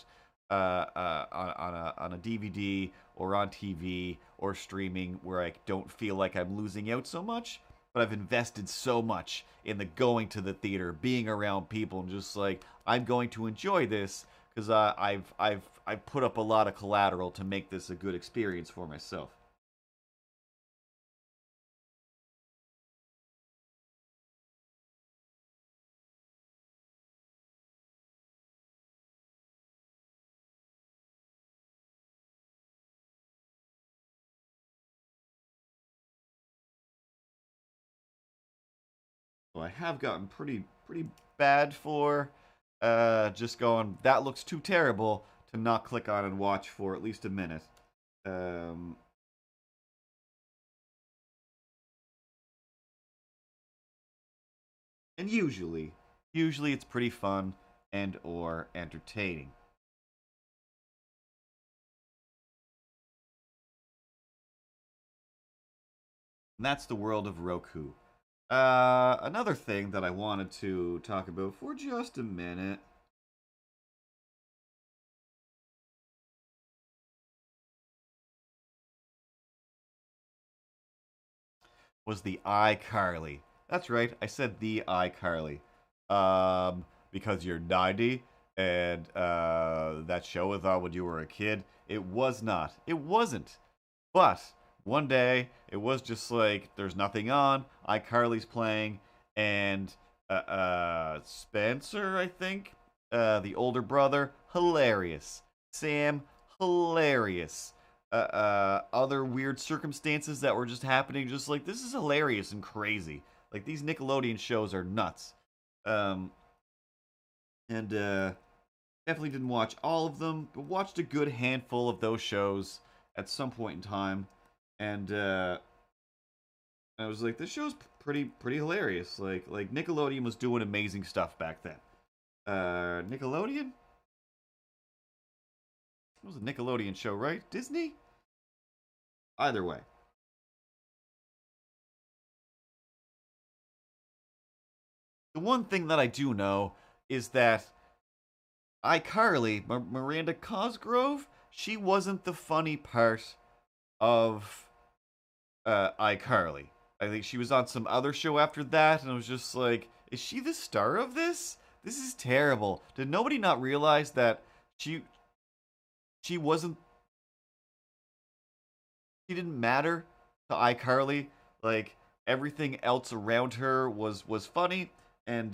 on a DVD or on TV or streaming, where I don't feel like I'm losing out so much. But I've invested so much in the going to the theater, being around people, and just like I'm going to enjoy this because I've put up a lot of collateral to make this a good experience for myself. So I have gotten pretty bad for just going, that looks too terrible, to not click on and watch for at least a minute. Um, and usually it's pretty fun and or entertaining. And that's the world of Roku. Another thing that I wanted to talk about for just a minute was the iCarly. That's right, I said the iCarly. Because you're 90 and that show was on when you were a kid. It was not. It wasn't. But one day, it was just like, there's nothing on. iCarly's playing, and Spencer, I think, the older brother, hilarious. Sam, hilarious. Other weird circumstances that were just happening, just like, this is hilarious and crazy. Like, these Nickelodeon shows are nuts. Um, and definitely didn't watch all of them, but watched a good handful of those shows at some point in time. And I was like, this show's pretty hilarious. Like Nickelodeon was doing amazing stuff back then. Nickelodeon? It was a Nickelodeon show, right? Disney? Either way. The one thing that I do know is that iCarly, Miranda Cosgrove, she wasn't the funny part of iCarly. I think she was on some other show after that, and I was just like, is she the star of this? This is terrible. Did nobody not realize that she she wasn't she didn't matter to iCarly? Like, everything else around her was funny, and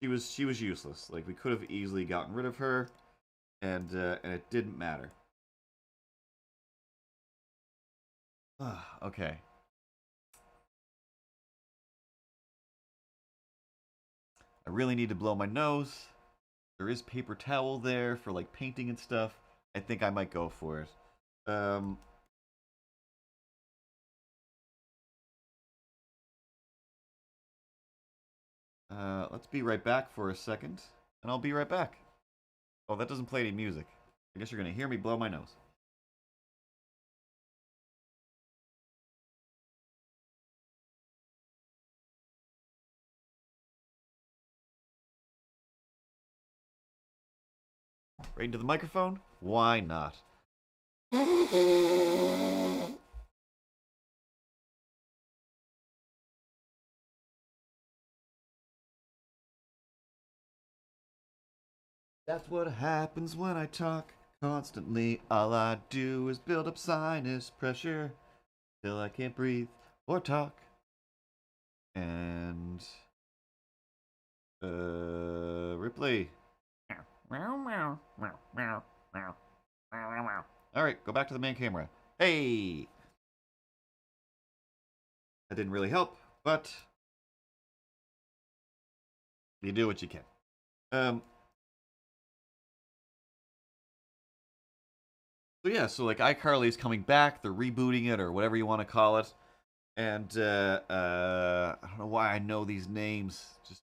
she was useless. Like, we could have easily gotten rid of her, and it didn't matter. Okay. I really need to blow my nose. There is paper towel there for like painting and stuff. I think I might go for it. Um, let's be right back for a second, and I'll be right back. Oh, that doesn't play any music. I guess you're gonna hear me blow my nose. Right into the microphone? Why not? That's what happens when I talk constantly. All I do is build up sinus pressure till I can't breathe or talk. And Ripley. All right, go back to the main camera. Hey, that didn't really help, but you do what you can. So yeah, so like iCarly's coming back. They're rebooting it or whatever you want to call it. And I don't know why I know these names. Just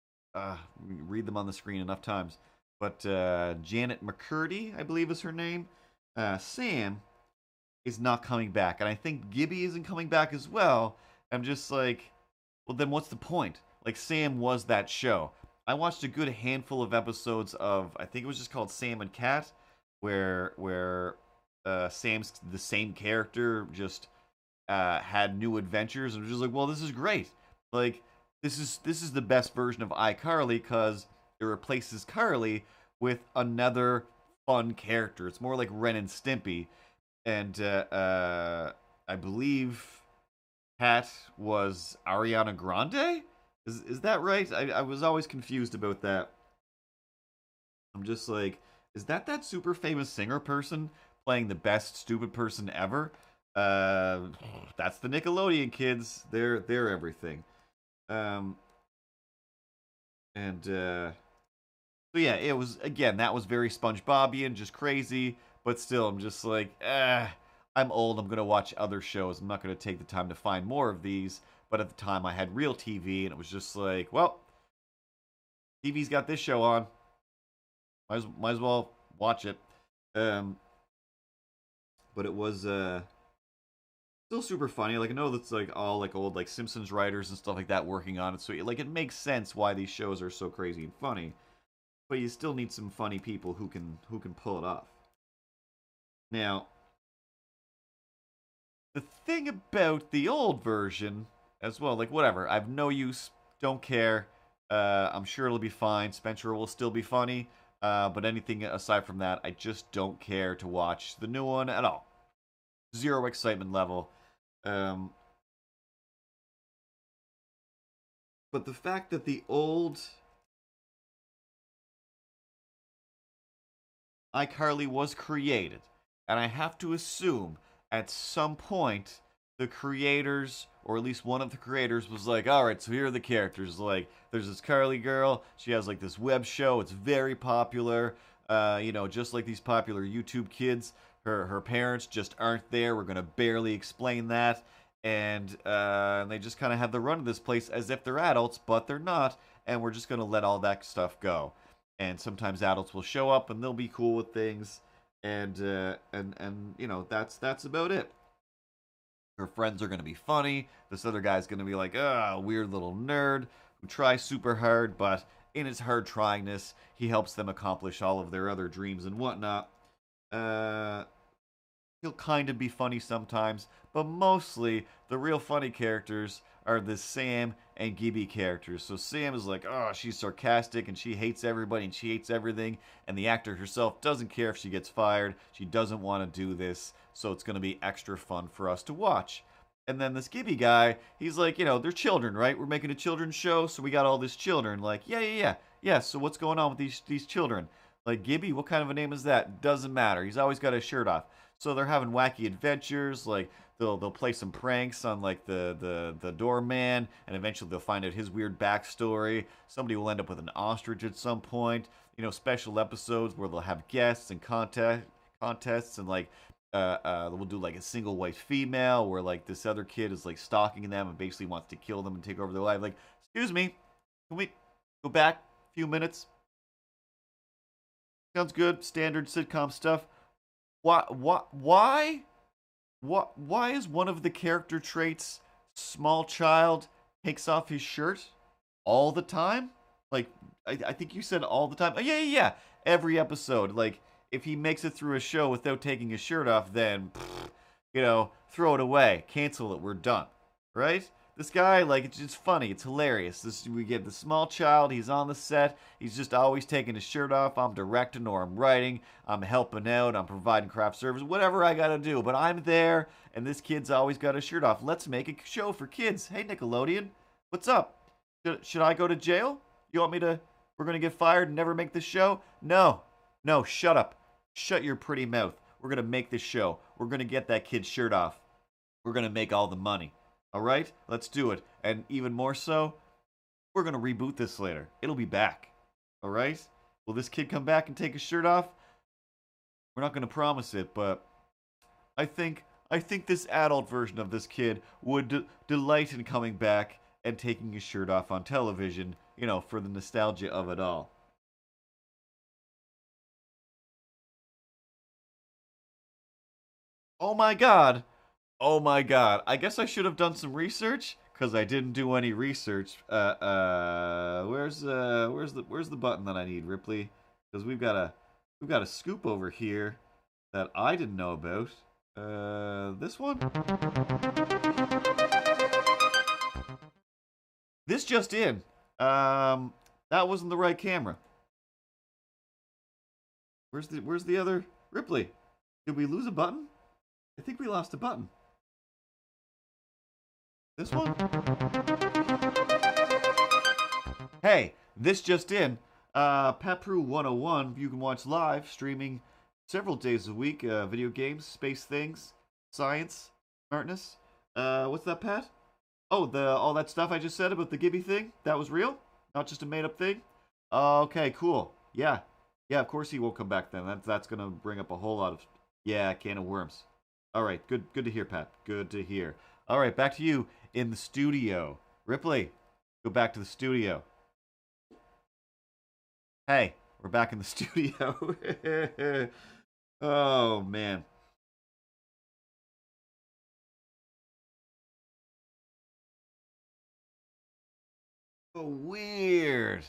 read them on the screen enough times. But Janet McCurdy, I believe is her name. Sam is not coming back, and I think Gibby isn't coming back as well. I'm just like, well, then what's the point? Like, Sam was that show. I watched a good handful of episodes of, I think it was just called Sam and Cat, where Sam's the same character, just had new adventures, and was just like, well, this is great. Like, this is the best version of iCarly because it replaces Carly with another fun character. It's more like Ren and Stimpy, and I believe Kat was Ariana Grande. Is that right? I was always confused about that. I'm just like, is that super famous singer person playing the best stupid person ever? That's the Nickelodeon kids. They're everything. And so yeah, it was, again, that was very SpongeBobian, just crazy. But still, I'm just like, I'm old. I'm gonna watch other shows. I'm not gonna take the time to find more of these. But at the time, I had real TV, and it was just like, well, TV's got this show on. Might as well watch it. But it was still super funny. Like, I know that's like all like old like Simpsons writers and stuff like that working on it, so like it makes sense why these shows are so crazy and funny. But you still need some funny people who can pull it off. Now, the thing about the old version as well, like whatever, I've no use, don't care. I'm sure it'll be fine. Spencer will still be funny. But anything aside from that, I just don't care to watch the new one at all. Zero excitement level. But the fact that the old iCarly was created, and I have to assume at some point the creators, or at least one of the creators, was like, all right, so here are the characters. Like, there's this Carly girl. She has like this web show. It's very popular. Just like these popular YouTube kids. Her parents just aren't there. We're gonna barely explain that. And they just kind of have the run of this place as if they're adults, but they're not. And we're just gonna let all that stuff go. And sometimes adults will show up and they'll be cool with things. And that's about it. Her friends are going to be funny. This other guy's going to be like, weird little nerd who tries super hard, but in his hard tryingness, he helps them accomplish all of their other dreams and whatnot. He'll kind of be funny sometimes, but mostly the real funny characters are the Sam and Gibby characters. So Sam is like, she's sarcastic and she hates everybody and she hates everything. And the actor herself doesn't care if she gets fired. She doesn't want to do this. So it's going to be extra fun for us to watch. And then this Gibby guy, he's like, they're children, right? We're making a children's show, so we got all these children. Like, yeah. So what's going on with these children? Like, Gibby, what kind of a name is that? Doesn't matter. He's always got his shirt off. So they're having wacky adventures. Like, they'll play some pranks on like the doorman, and eventually they'll find out his weird backstory. Somebody will end up with an ostrich at some point. Special episodes where they'll have guests and contests, and like we'll do like a single white female where like this other kid is like stalking them and basically wants to kill them and take over their life. Like, excuse me, can we go back a few minutes? Sounds good. Standard sitcom stuff. Why is one of the character traits small child takes off his shirt all the time? Like, I think you said all the time. Oh, yeah. Every episode. Like, if he makes it through a show without taking his shirt off, then, throw it away. Cancel it. We're done. Right? This guy, like, it's just funny. It's hilarious. We get the small child. He's on the set. He's just always taking his shirt off. I'm directing or I'm writing. I'm helping out. I'm providing craft service. Whatever I got to do. But I'm there, and this kid's always got his shirt off. Let's make a show for kids. Hey, Nickelodeon. What's up? Should I go to jail? You want me to... We're going to get fired and never make this show? No. No, shut up. Shut your pretty mouth. We're going to make this show. We're going to get that kid's shirt off. We're going to make all the money. All right? Let's do it. And even more so, we're going to reboot this later. It'll be back. All right? Will this kid come back and take his shirt off? We're not going to promise it, but I think this adult version of this kid would delight in coming back and taking his shirt off on television, for the nostalgia of it all. Oh my god. Oh my god. I guess I should have done some research because I didn't do any research. Where's the button that I need, Ripley? Because we've got a scoop over here that I didn't know about. This one? This just in. That wasn't the right camera. Where's the other Ripley? Did we lose a button? I think we lost a button. This one? Hey, this just in. Papru 101, you can watch live, streaming several days a week. Video games, space things, science, smartness. What's that, Pat? Oh, all that stuff I just said about the Gibby thing? That was real? Not just a made-up thing? Okay, cool. Yeah. Yeah, of course he won't come back then. That's gonna bring up a whole lot of... Yeah, can of worms. Alright, good to hear, Pat. Good to hear. Alright, back to you in the studio. Ripley, go back to the studio. Hey, we're back in the studio. Oh, man. So weird.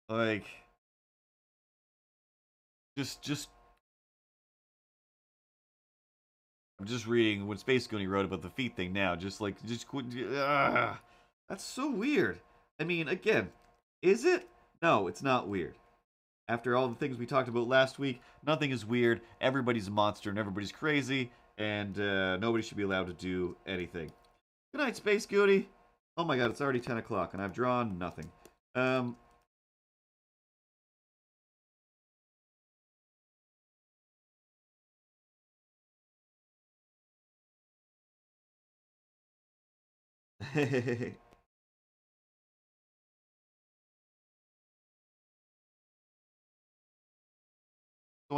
Like, just I'm just reading what Space Goonie wrote about the feet thing now. Just that's so weird. I mean, again, is it? No, it's not weird. After all the things we talked about last week, nothing is weird. Everybody's a monster and everybody's crazy, and nobody should be allowed to do anything. Good night, Space Goonie. Oh my god, it's already 10 o'clock, and I've drawn nothing. So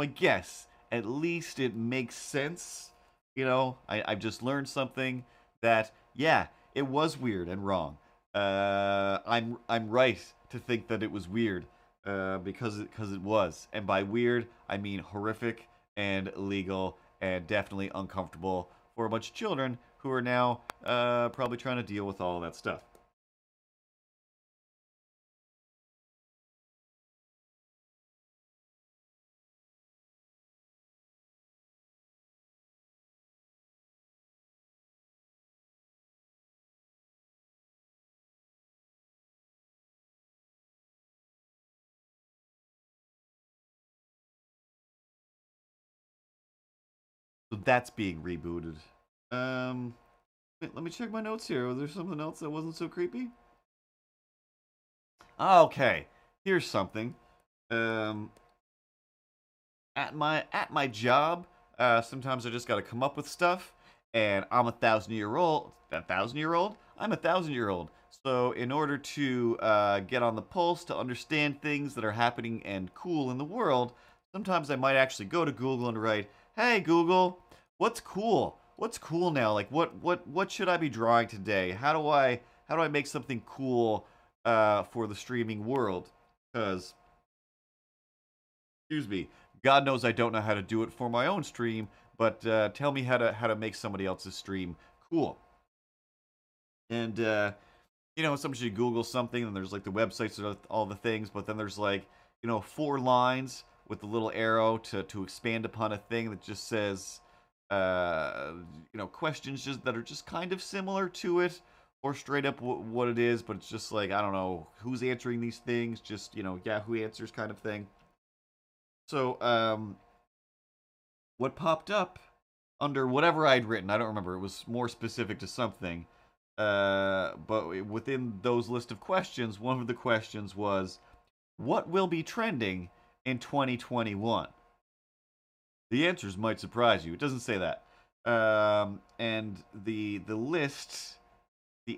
I guess at least it makes sense. I've just learned something that, yeah, it was weird and wrong. I'm right to think that it was weird because it was. And by weird, I mean horrific and illegal and definitely uncomfortable for a bunch of children who are now probably trying to deal with all that stuff. So that's being rebooted. Wait, let me check my notes here. Was there something else that wasn't so creepy? Okay, here's something. Um, at my job, sometimes I just got to come up with stuff, and I'm a 1,000-year old. A 1,000-year-old? I'm a 1,000-year-old. So in order to get on the pulse, to understand things that are happening and cool in the world, sometimes I might actually go to Google and write, "Hey Google, what's cool? What's cool now? Like what should I be drawing today? How do I make something cool for the streaming world?" Because excuse me, God knows I don't know how to do it for my own stream, but tell me how to make somebody else's stream cool. And sometimes you Google something and there's like the websites of all the things, but then there's like 4 lines with the little arrow to expand upon a thing that just says, questions just that are just kind of similar to it, or straight up what it is, but it's just like, I don't know who's answering these things, just Yahoo Answers kind of thing. So what popped up under whatever I'd written, I don't remember. It was more specific to something. But within those list of questions, one of the questions was, what will be trending in 2021? The answers might surprise you. It doesn't say that. And the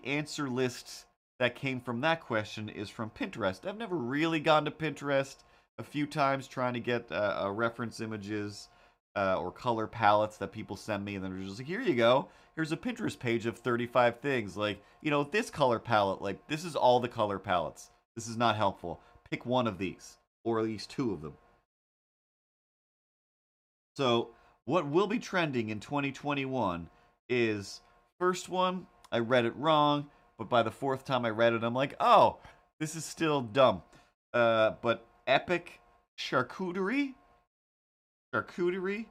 answer list that came from that question is from Pinterest. I've never really gone to Pinterest a few times trying to get reference images or color palettes that people send me, and then they're just like, here you go. Here's a Pinterest page of 35 things. Like, this color palette, like, this is all the color palettes. This is not helpful. Pick one of these, or at least two of them. So, what will be trending in 2021 is, first one, I read it wrong, but by the fourth time I read it, I'm like, oh, this is still dumb. But epic charcuterie? Charcuterie?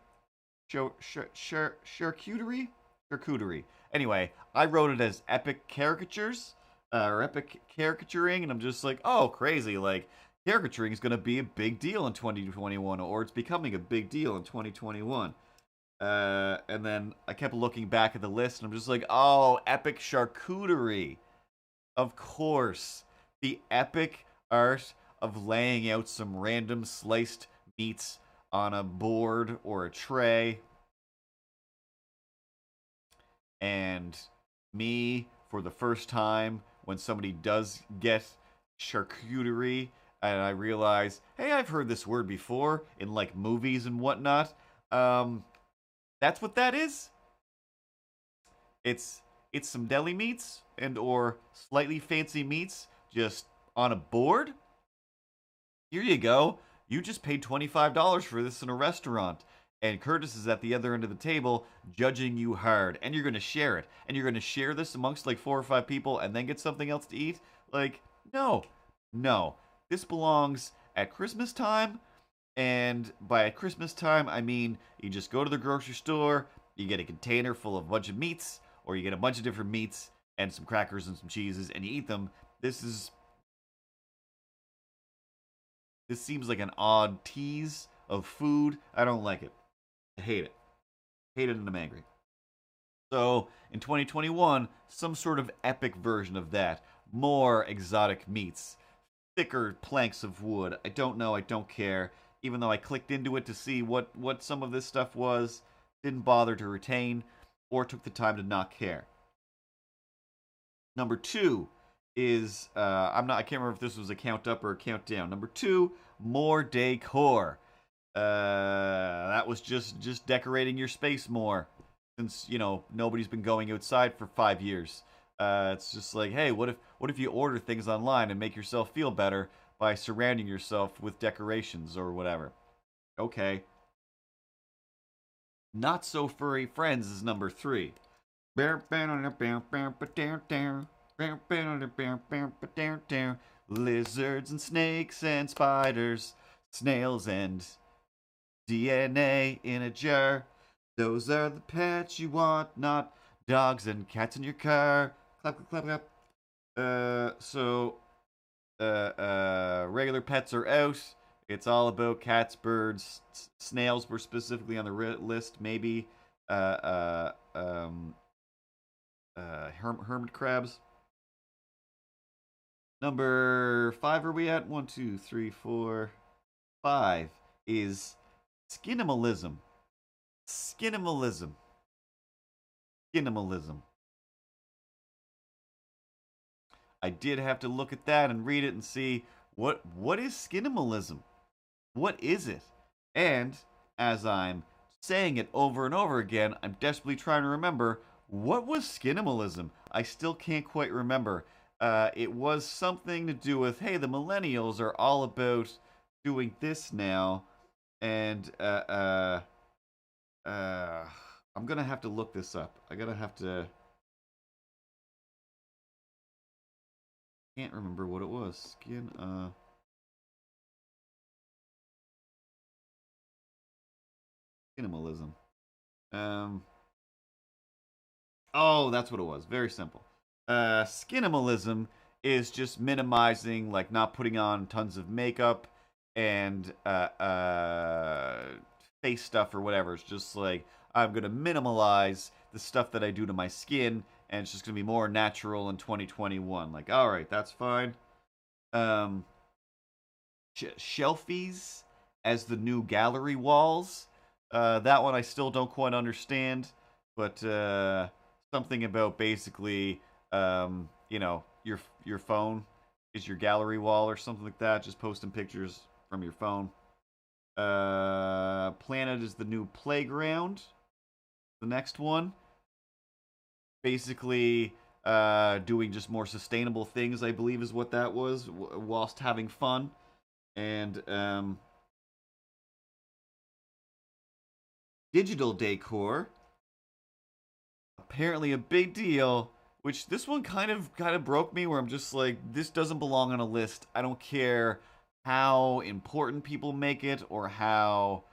Charcuterie? Charcuterie. Anyway, I wrote it as epic caricatures, or epic caricaturing, and I'm just like, oh, crazy. Like, caricaturing is going to be a big deal in 2021, or it's becoming a big deal in 2021. And then I kept looking back at the list, and I'm just like, oh, epic charcuterie. Of course. The epic art of laying out some random sliced meats on a board or a tray. And me, for the first time, when somebody does get charcuterie, and I realize, hey, I've heard this word before in like movies and whatnot. That's what that is. It's some deli meats and or slightly fancy meats just on a board. Here you go. You just paid $25 for this in a restaurant. And Curtis is at the other end of the table judging you hard. And you're going to share it. And you're going to share this amongst like 4 or 5 people and then get something else to eat? Like, no. No. This belongs at Christmas time. And by Christmas time, I mean you just go to the grocery store, you get a container full of a bunch of meats, or you get a bunch of different meats and some crackers and some cheeses, and you eat them. This seems like an odd tease of food. I don't like it. I hate it. Hate it and I'm angry. So, in 2021, some sort of epic version of that. More exotic meats. Thicker planks of wood. I don't know. I don't care. Even though I clicked into it to see what some of this stuff was, didn't bother to retain or took the time to not care. Number 2 is I can't remember if this was a count up or a count down. Number 2, more decor. That was just decorating your space more, since nobody's been going outside for 5 years. It's just like, hey, what if you order things online and make yourself feel better by surrounding yourself with decorations or whatever? Okay. Not so furry friends is number 3. Lizards and snakes and spiders, snails and DNA in a jar. Those are the pets you want, not dogs and cats in your car. Clap, clap, clap, clap. Regular pets are out. It's all about cats, birds, snails were specifically on the list. Maybe hermit crabs. Number 5, are we at? 1, 2, 3, 4, 5 is skinimalism. Skinimalism. Skinimalism. I did have to look at that and read it and see what is skinimalism? What is it? And as I'm saying it over and over again, I'm desperately trying to remember, what was skinimalism? I still can't quite remember. It was something to do with, hey, the millennials are all about doing this now, and I'm gonna have to look this up. I'm gonna have to. Can't remember what it was. Skinimalism. Oh, that's what it was. Very simple. Skinimalism is just minimizing, like not putting on tons of makeup and face stuff or whatever. It's just like I'm gonna minimalize the stuff that I do to my skin, and it's just gonna be more natural in 2021. Like, all right, that's fine. Um, Shelfies as the new gallery walls. That one I still don't quite understand, but something about basically, your phone is your gallery wall or something like that. Just posting pictures from your phone. Planet is the new playground. The next one, basically, doing just more sustainable things. I believe is what that was, whilst having fun. And digital decor, apparently a big deal. Which this one kind of broke me, where I'm just like, this doesn't belong on a list. I don't care how important people make it or how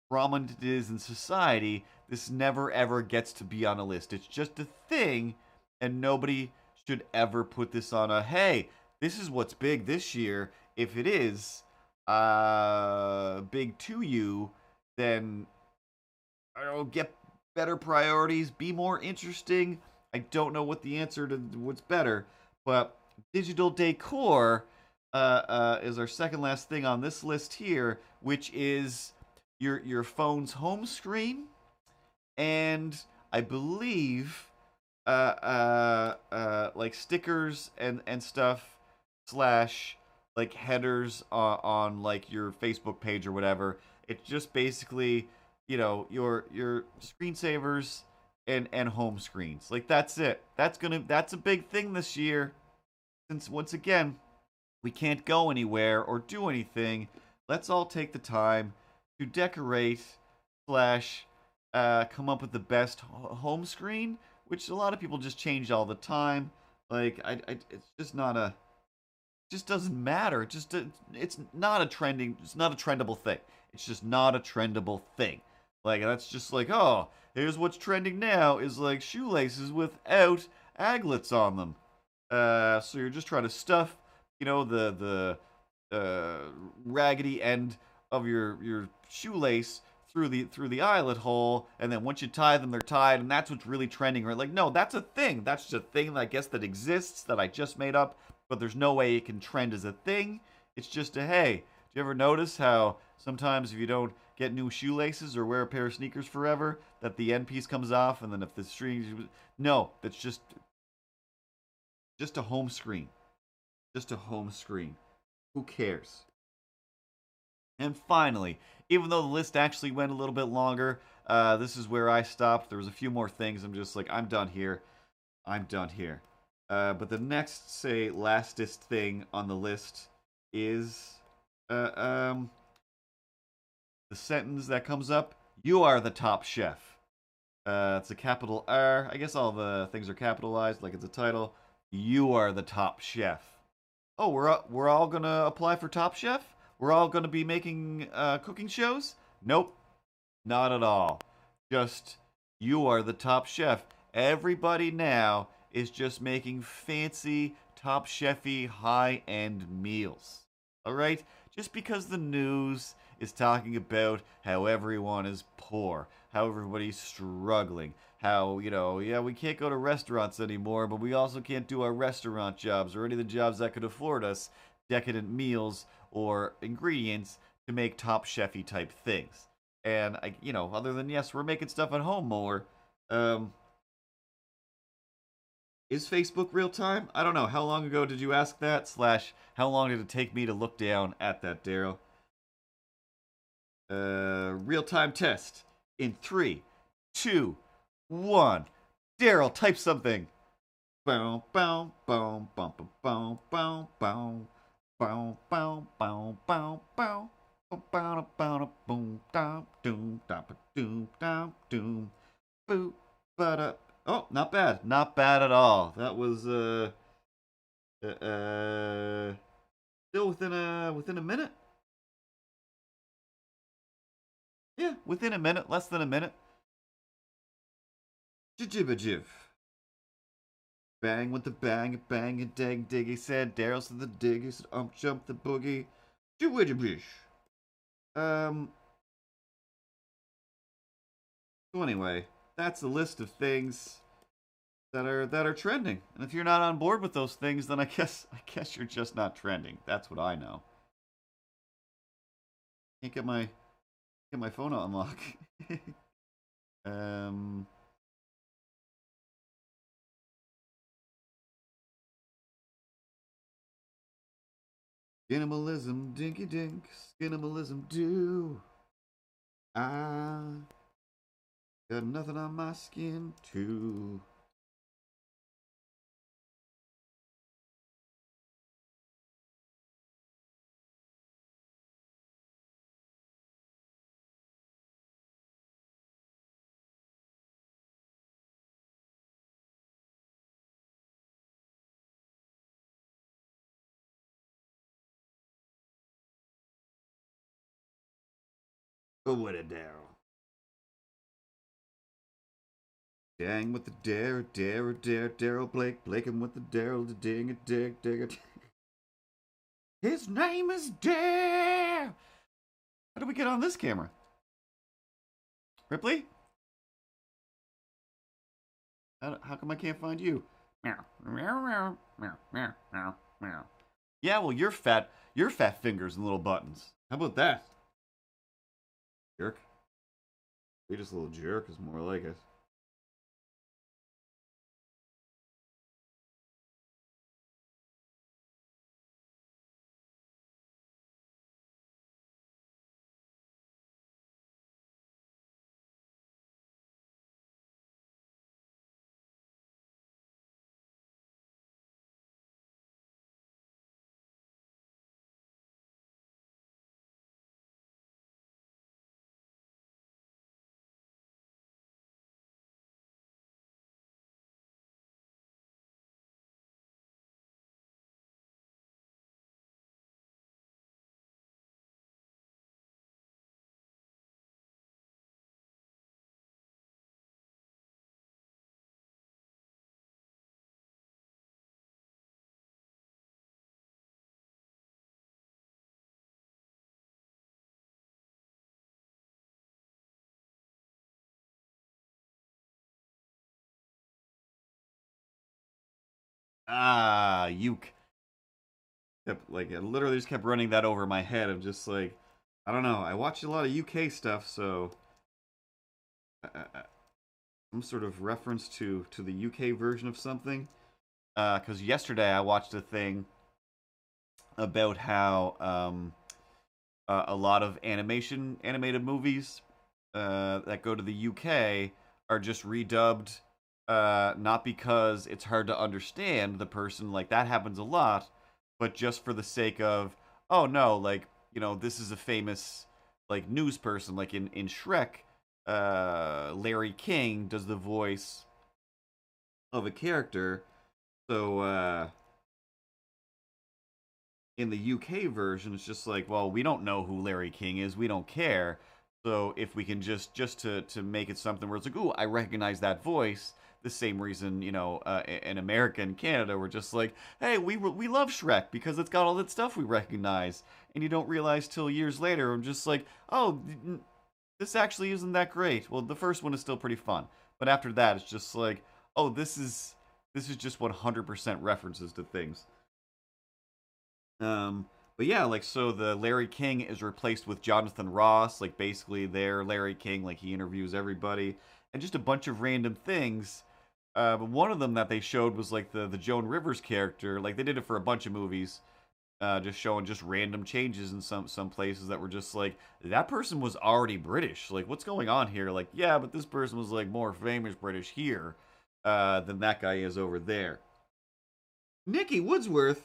prominent it is in society. This never ever gets to be on a list. It's just a thing, and nobody should ever put this on a hey. This is what's big this year. If it is big to you, then I don't know, get better priorities, be more interesting. I don't know what the answer to what's better, but digital decor is our second last thing on this list here, which is your phone's home screen, and I believe like stickers and stuff slash like headers on like your Facebook page or whatever. It's just basically your screensavers and home screens. Like that's it. That's a big thing this year, since once again we can't go anywhere or do anything. Let's all take the time to decorate slash come up with the best home screen, which a lot of people just change all the time. Like it's just not a, just doesn't matter. It's not a trending. It's not a trendable thing. It's just not a trendable thing. Like that's just like, oh, here's what's trending now is like shoelaces without aglets on them. So you're just trying to stuff, the raggedy end of your shoelace through the eyelet hole, and then once you tie them, they're tied, and that's what's really trending, right? Like, no, that's a thing. That's just a thing, I guess, that exists that I just made up, but there's no way it can trend as a thing. It's just a hey. Do you ever notice how sometimes if you don't get new shoelaces or wear a pair of sneakers forever, that the end piece comes off, and then if the string, no, that's just a home screen, just a home screen. Who cares? And finally, even though the list actually went a little bit longer, this is where I stopped. There was a few more things. I'm just like, I'm done here. I'm done here. But the next, say, lastest thing on the list is the sentence that comes up: "You are the top chef." It's a capital R. I guess all the things are capitalized, like it's a title. You are the top chef. Oh, we're all gonna apply for Top Chef? We're all gonna be making cooking shows? Nope, not at all. Just you are the top chef. Everybody now is just making fancy, top chefy, high end meals. All right? Just because the news is talking about how everyone is poor, how everybody's struggling, how, yeah, we can't go to restaurants anymore, but we also can't do our restaurant jobs or any of the jobs that could afford us decadent meals or ingredients to make top chefy type things. And other than yes, we're making stuff at home more. Is Facebook real time? I don't know. How long ago did you ask that? Slash, how long did it take me to look down at that, Daryl? Real time test in 3, 2, 1. Daryl, type something. Boom, boom, boom, boom, boom, boom, boom, boom, boom, boom, boom, boom. Oh, not bad. Not bad at all. That was still within a minute. Yeah, within a minute, less than a minute. Jijibajiv. Bang with the bang, bang and dag diggy said. Daryl said the dig, he said jump the boogie. Jiwijibish. So anyway, that's a list of things that are trending. And if you're not on board with those things, then I guess you're just not trending. That's what I know. Can't get my phone to unlock. Skinimalism, dinky dink, skinimalism do. I got nothing on my skin too. Oh, what a Daryl. Dang with the Daryl Blake, Blaking with the Daryl, the ding a dig, dig a. His name is Dare. How do we get on this camera? Ripley? How come I can't find you? Meow, meow, meow, meow, meow, meow, meow. Yeah, well, your fat fingers and little buttons. How about that? Jerk. You're just a little jerk is more like it. Ah, Uke. Kept like it literally just kept running that over my head. I'm just like, I don't know. I watch a lot of UK stuff, so some sort of reference to the UK version of something. Because yesterday I watched a thing about how a lot of animated movies that go to the UK are just redubbed, not because it's hard to understand the person, like that happens a lot, but just for the sake of, oh no, like, you know, this is a famous like news person, like in Shrek, Larry King does the voice of a character, so in the UK version, it's just like, well, we don't know who Larry King is. We don't care. So if we can just to make it something where it's like, ooh, I recognize that voice. The same reason, you know, in America and Canada, we're just like, hey, we love Shrek because it's got all that stuff we recognize. And you don't realize till years later, I'm just like, oh, this actually isn't that great. Well, the first one is still pretty fun. But after that, it's just like, oh, this is just 100% references to things. But yeah, like, so the Larry King is replaced with Jonathan Ross, like basically their Larry King, like he interviews everybody, and just a bunch of random things. But one of them that they showed was like the Joan Rivers character. Like they did it for a bunch of movies, just showing just random changes in some places that were just like, that person was already British. Like, what's going on here? Like, yeah, but this person was like more famous British here than that guy is over there. Nikki Woodsworth.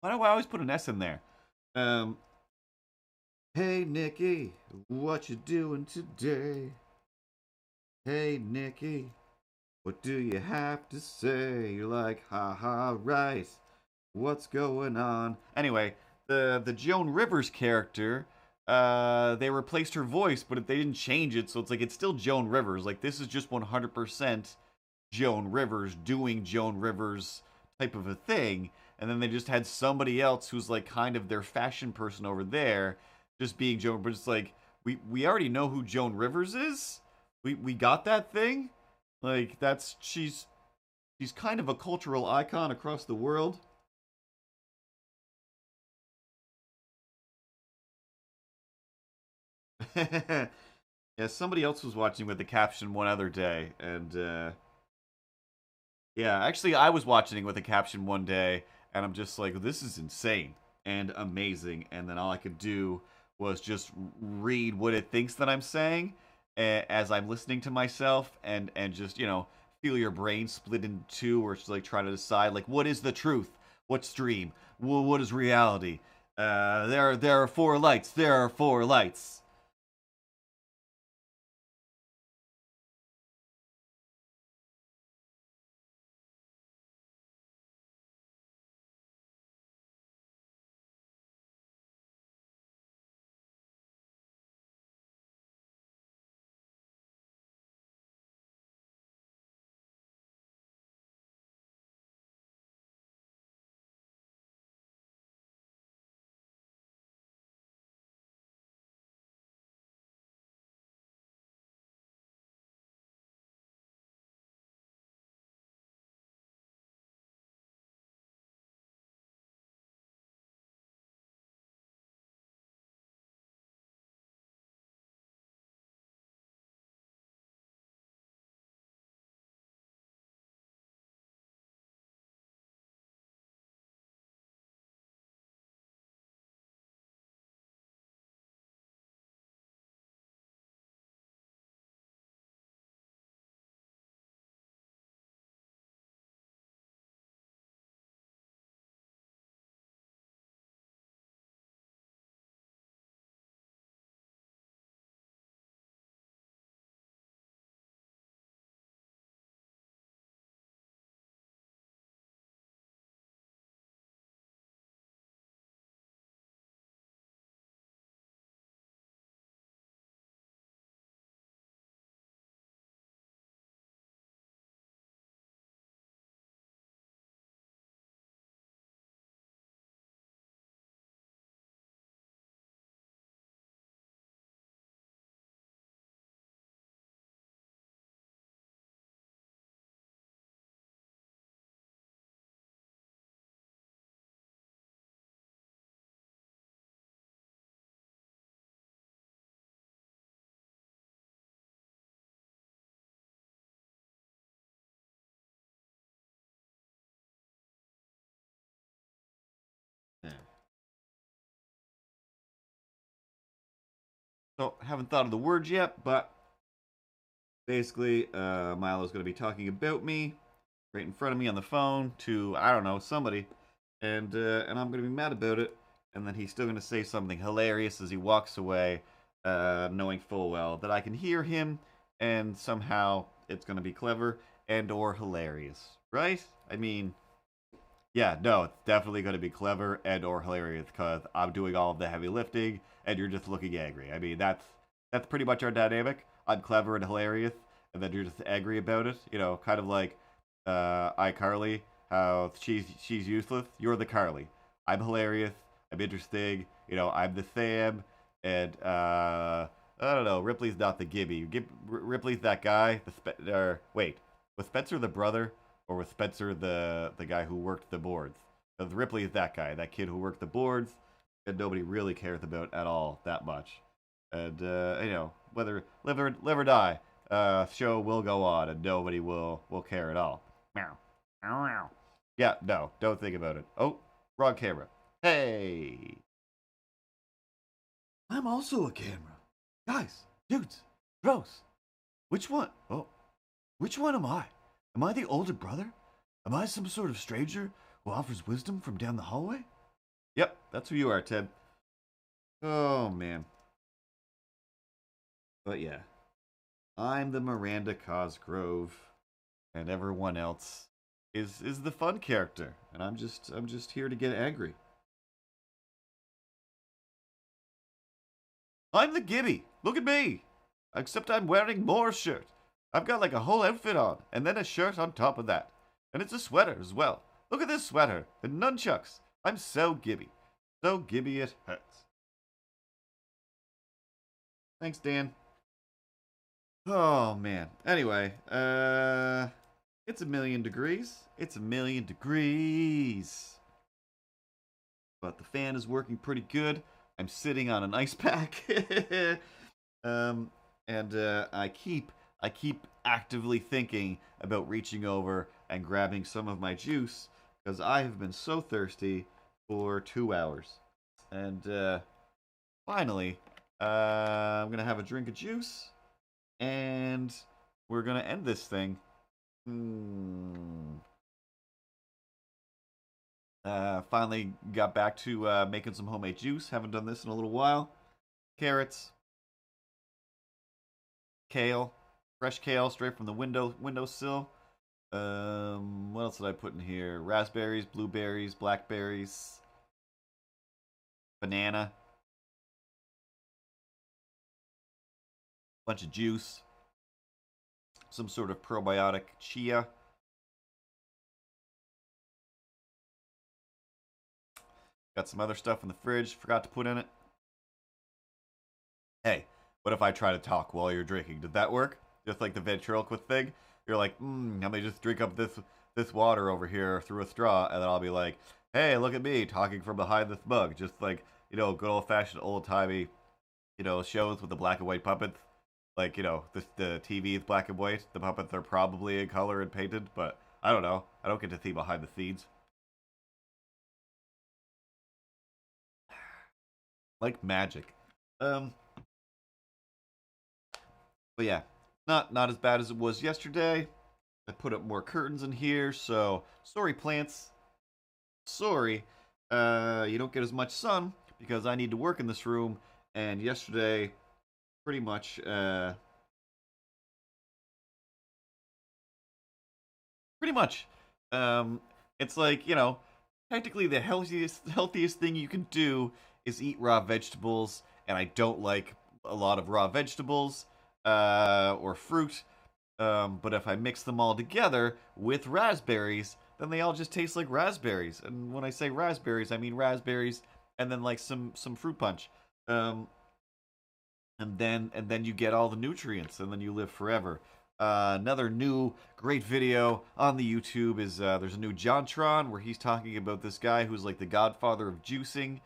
Why do I always put an S in there? Hey Nikki, what you doing today? Hey Nikki, what do you have to say? You're like, ha, right. What's going on? Anyway, the Joan Rivers character they replaced her voice, but they didn't change it, so it's like it's still Joan Rivers. Like this is just 100% Joan Rivers doing Joan Rivers type of a thing, and then they just had somebody else who's like kind of their fashion person over there, just being Joan. But it's like we already know who Joan Rivers is. We got that thing. Like that's she's kind of a cultural icon across the world. Yeah, somebody else was watching with the caption one other day, and yeah, actually, I was watching with a caption one day, and I'm just like, this is insane and amazing. And then all I could do was just read what it thinks that I'm saying as I'm listening to myself, and just feel your brain split in two, or it's like trying to decide like what is the truth, what's dream, what is reality. There are four lights. There are four lights. Yeah. So haven't thought of the words yet, but basically, Milo's going to be talking about me right in front of me on the phone to I don't know somebody, and I'm going to be mad about it. And then he's still going to say something hilarious as he walks away, knowing full well that I can hear him, and somehow it's going to be clever and or hilarious, right? I mean, yeah, no, it's definitely going to be clever and or hilarious because I'm doing all of the heavy lifting and you're just looking angry. I mean, that's pretty much our dynamic. I'm clever and hilarious, and then you're just angry about it. You know, kind of like iCarly, how she's useless. You're the Carly. I'm hilarious. I'm interesting. You know, I'm the Sam, and I don't know. Ripley's not the Gibby. Ripley's that guy. Or wait, was Spencer the brother? Or was Spencer the guy who worked the boards? Because Ripley is that guy, that kid who worked the boards, and nobody really cares about at all that much. And whether live or die, show will go on, and nobody will care at all. Meow, meow, meow. Yeah, no, don't think about it. Oh, wrong camera. Hey, I'm also a camera. Guys, dudes, bros. Which one? Oh, which one am I? Am I the older brother? Am I some sort of stranger who offers wisdom from down the hallway? Yep, that's who you are, Ted. Oh, man. But yeah, I'm the Miranda Cosgrove, and everyone else is the fun character, and I'm just here to get angry. I'm the Gibby. Look at me. Except I'm wearing more shirt. I've got like a whole outfit on, and then a shirt on top of that. And it's a sweater as well. Look at this sweater, and nunchucks. I'm so Gibby. So Gibby it hurts. Thanks, Dan. Oh, man. Anyway, it's a million degrees. It's a million degrees. But the fan is working pretty good. I'm sitting on an ice pack. I keep actively thinking about reaching over and grabbing some of my juice because I have been so thirsty for 2 hours. And finally, I'm gonna have a drink of juice, and we're gonna end this thing. Finally got back to making some homemade juice. Haven't done this in a little while. Carrots, kale, fresh kale straight from the windowsill. What else did I put in here? Raspberries, blueberries, blackberries, banana, bunch of juice, some sort of probiotic chia. Got some other stuff in the fridge, forgot to put in it. Hey, what if I try to talk while you're drinking? Did that work? Just like the ventriloquist thing? You're like, I'm gonna just drink up this water over here through a straw, and then I'll be like, hey, look at me talking from behind this mug. Just like, good old-fashioned, old-timey, shows with the black and white puppets. Like, the TV is black and white. The puppets are probably in color and painted, but I don't know. I don't get to see behind the scenes. Like magic. But yeah, not as bad as it was yesterday. I put up more curtains in here, so sorry plants. Sorry, you don't get as much sun because I need to work in this room. And yesterday, pretty much, it's like technically the healthiest thing you can do is eat raw vegetables, and I don't like a lot of raw vegetables or fruit. But if I mix them all together with raspberries, then they all just taste like raspberries. And when I say raspberries, I mean raspberries and then like some fruit punch. And then you get all the nutrients, and then you live forever. Another new great video on the YouTube is there's a new JonTron where he's talking about this guy who's like the godfather of juicing,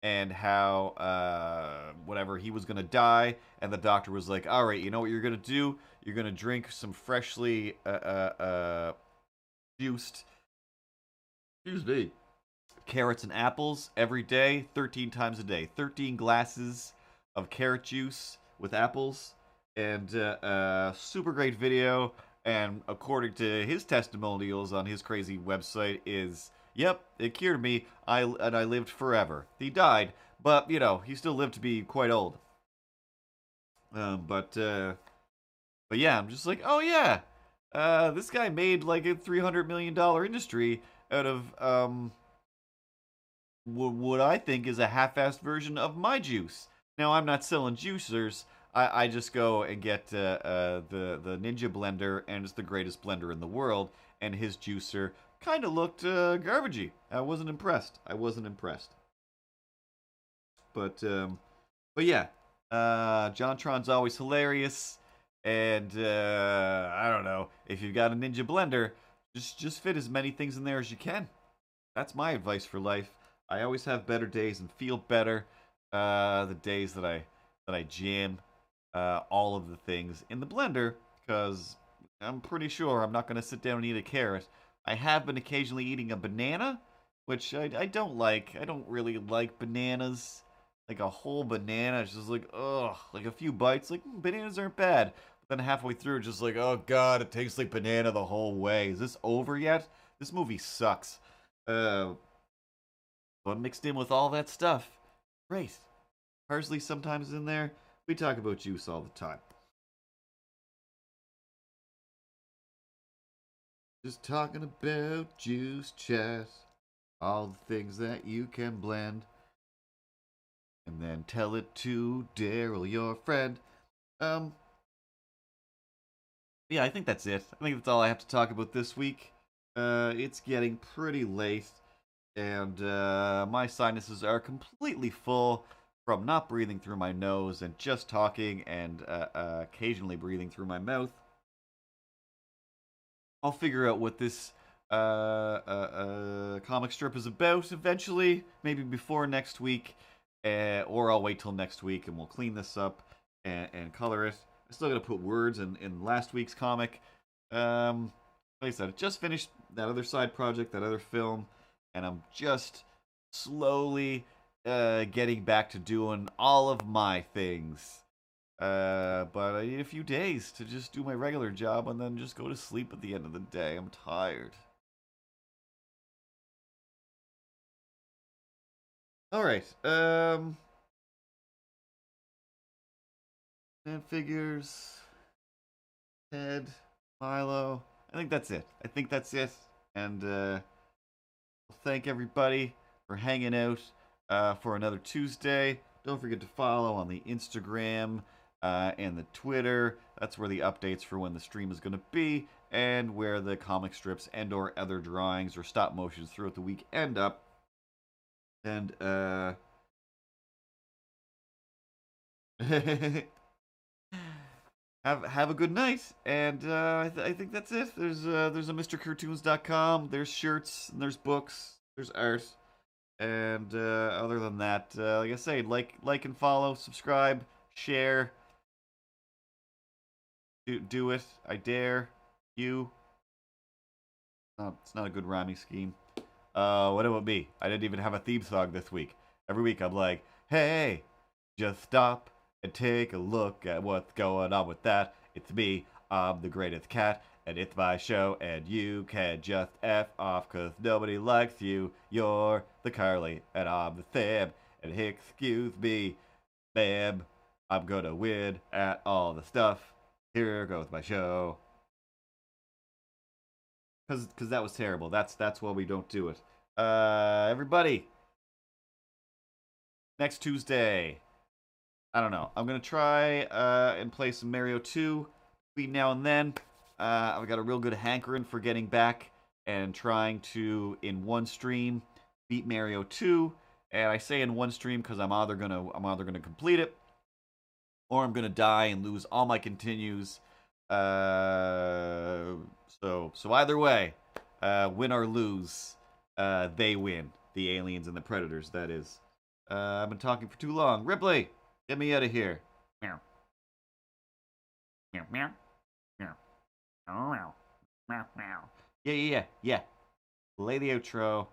and how whatever he was gonna die, and the doctor was like, all right, you know what you're gonna do? You're gonna drink some freshly juiced, excuse me, carrots and apples every day, 13 times a day, 13 glasses of carrot juice with apples, and super great video. And according to his testimonials on his crazy website, is yep, it cured me. I lived forever. He died, but he still lived to be quite old. But yeah, I'm just like, oh yeah, this guy made like a $300 million industry out of what I think is a half-assed version of my juice. Now, I'm not selling juicers. I just go and get the Ninja blender, and it's the greatest blender in the world. And his juicer kind of looked garbagey. I wasn't impressed. But yeah, JonTron's always hilarious. And I don't know, if you've got a Ninja blender, just fit as many things in there as you can. That's my advice for life. I always have better days and feel better the days that I jam all of the things in the blender, because I'm pretty sure I'm not going to sit down and eat a carrot. I have been occasionally eating a banana, which I don't like. I don't really like bananas. Like a whole banana, it's just like, ugh, like a few bites, like bananas aren't bad. But then halfway through, just like, oh god, it tastes like banana the whole way. Is this over yet? This movie sucks. But mixed in with all that stuff, great. Parsley sometimes in there. We talk about juice all the time. Just talking about juice chat. All the things that you can blend. And then tell it to Daryl, your friend. Yeah, I think that's it. I think that's all I have to talk about this week. It's getting pretty late, and my sinuses are completely full from not breathing through my nose and just talking and occasionally breathing through my mouth. I'll figure out what this comic strip is about eventually, maybe before next week, or I'll wait till next week and we'll clean this up and color it. I still gotta put words in last week's comic. Like I said, I just finished that other side project, that other film, and I'm just slowly getting back to doing all of my things. But I need a few days to just do my regular job and then just go to sleep at the end of the day. I'm tired. Alright, and figures, Ted, Milo. I think that's it. And thank everybody for hanging out for another Tuesday. Don't forget to follow on the Instagram and the Twitter. That's where the updates for when the stream is going to be and where the comic strips and or other drawings or stop motions throughout the week end up. And have a good night, and I think that's it. There's a MrCartoons.com. There's shirts, and there's books, there's art, and other than that, like I say, like and follow, subscribe, share, do it. I dare you. It's not a good rhyming scheme. What about me? I didn't even have a theme song this week. Every week I'm like, hey, just stop and take a look at what's going on with that. It's me, I'm the greatest cat, and it's my show, and you can just F off, cause nobody likes you. You're the Carly, and I'm the Sam, and excuse me, ma'am, I'm gonna win at all the stuff. Here goes my show. Cause that was terrible. That's why we don't do it. Everybody, next Tuesday, I don't know. I'm gonna try and play some Mario 2 between now and then. I've got a real good hankering for getting back and trying to, in one stream, beat Mario 2. And I say in one stream because I'm either gonna complete it, or I'm gonna die and lose all my continues. So either way, win or lose, they win. The aliens and the predators, that is. I've been talking for too long. Ripley, get me out of here. Meow. Meow, meow. Meow. Meow. Meow, meow. Yeah. Play the outro.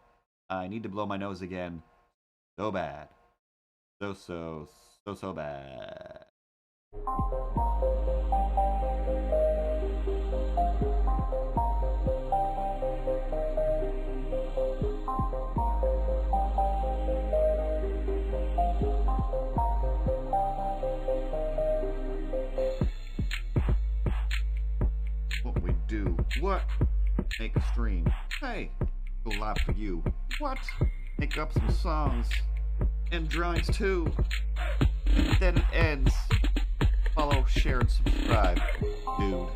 I need to blow my nose again. So bad. So bad. What? Make a stream. Hey, go live for you. What? Make up some songs and drawings too. And then it ends. Follow, share, and subscribe, dude.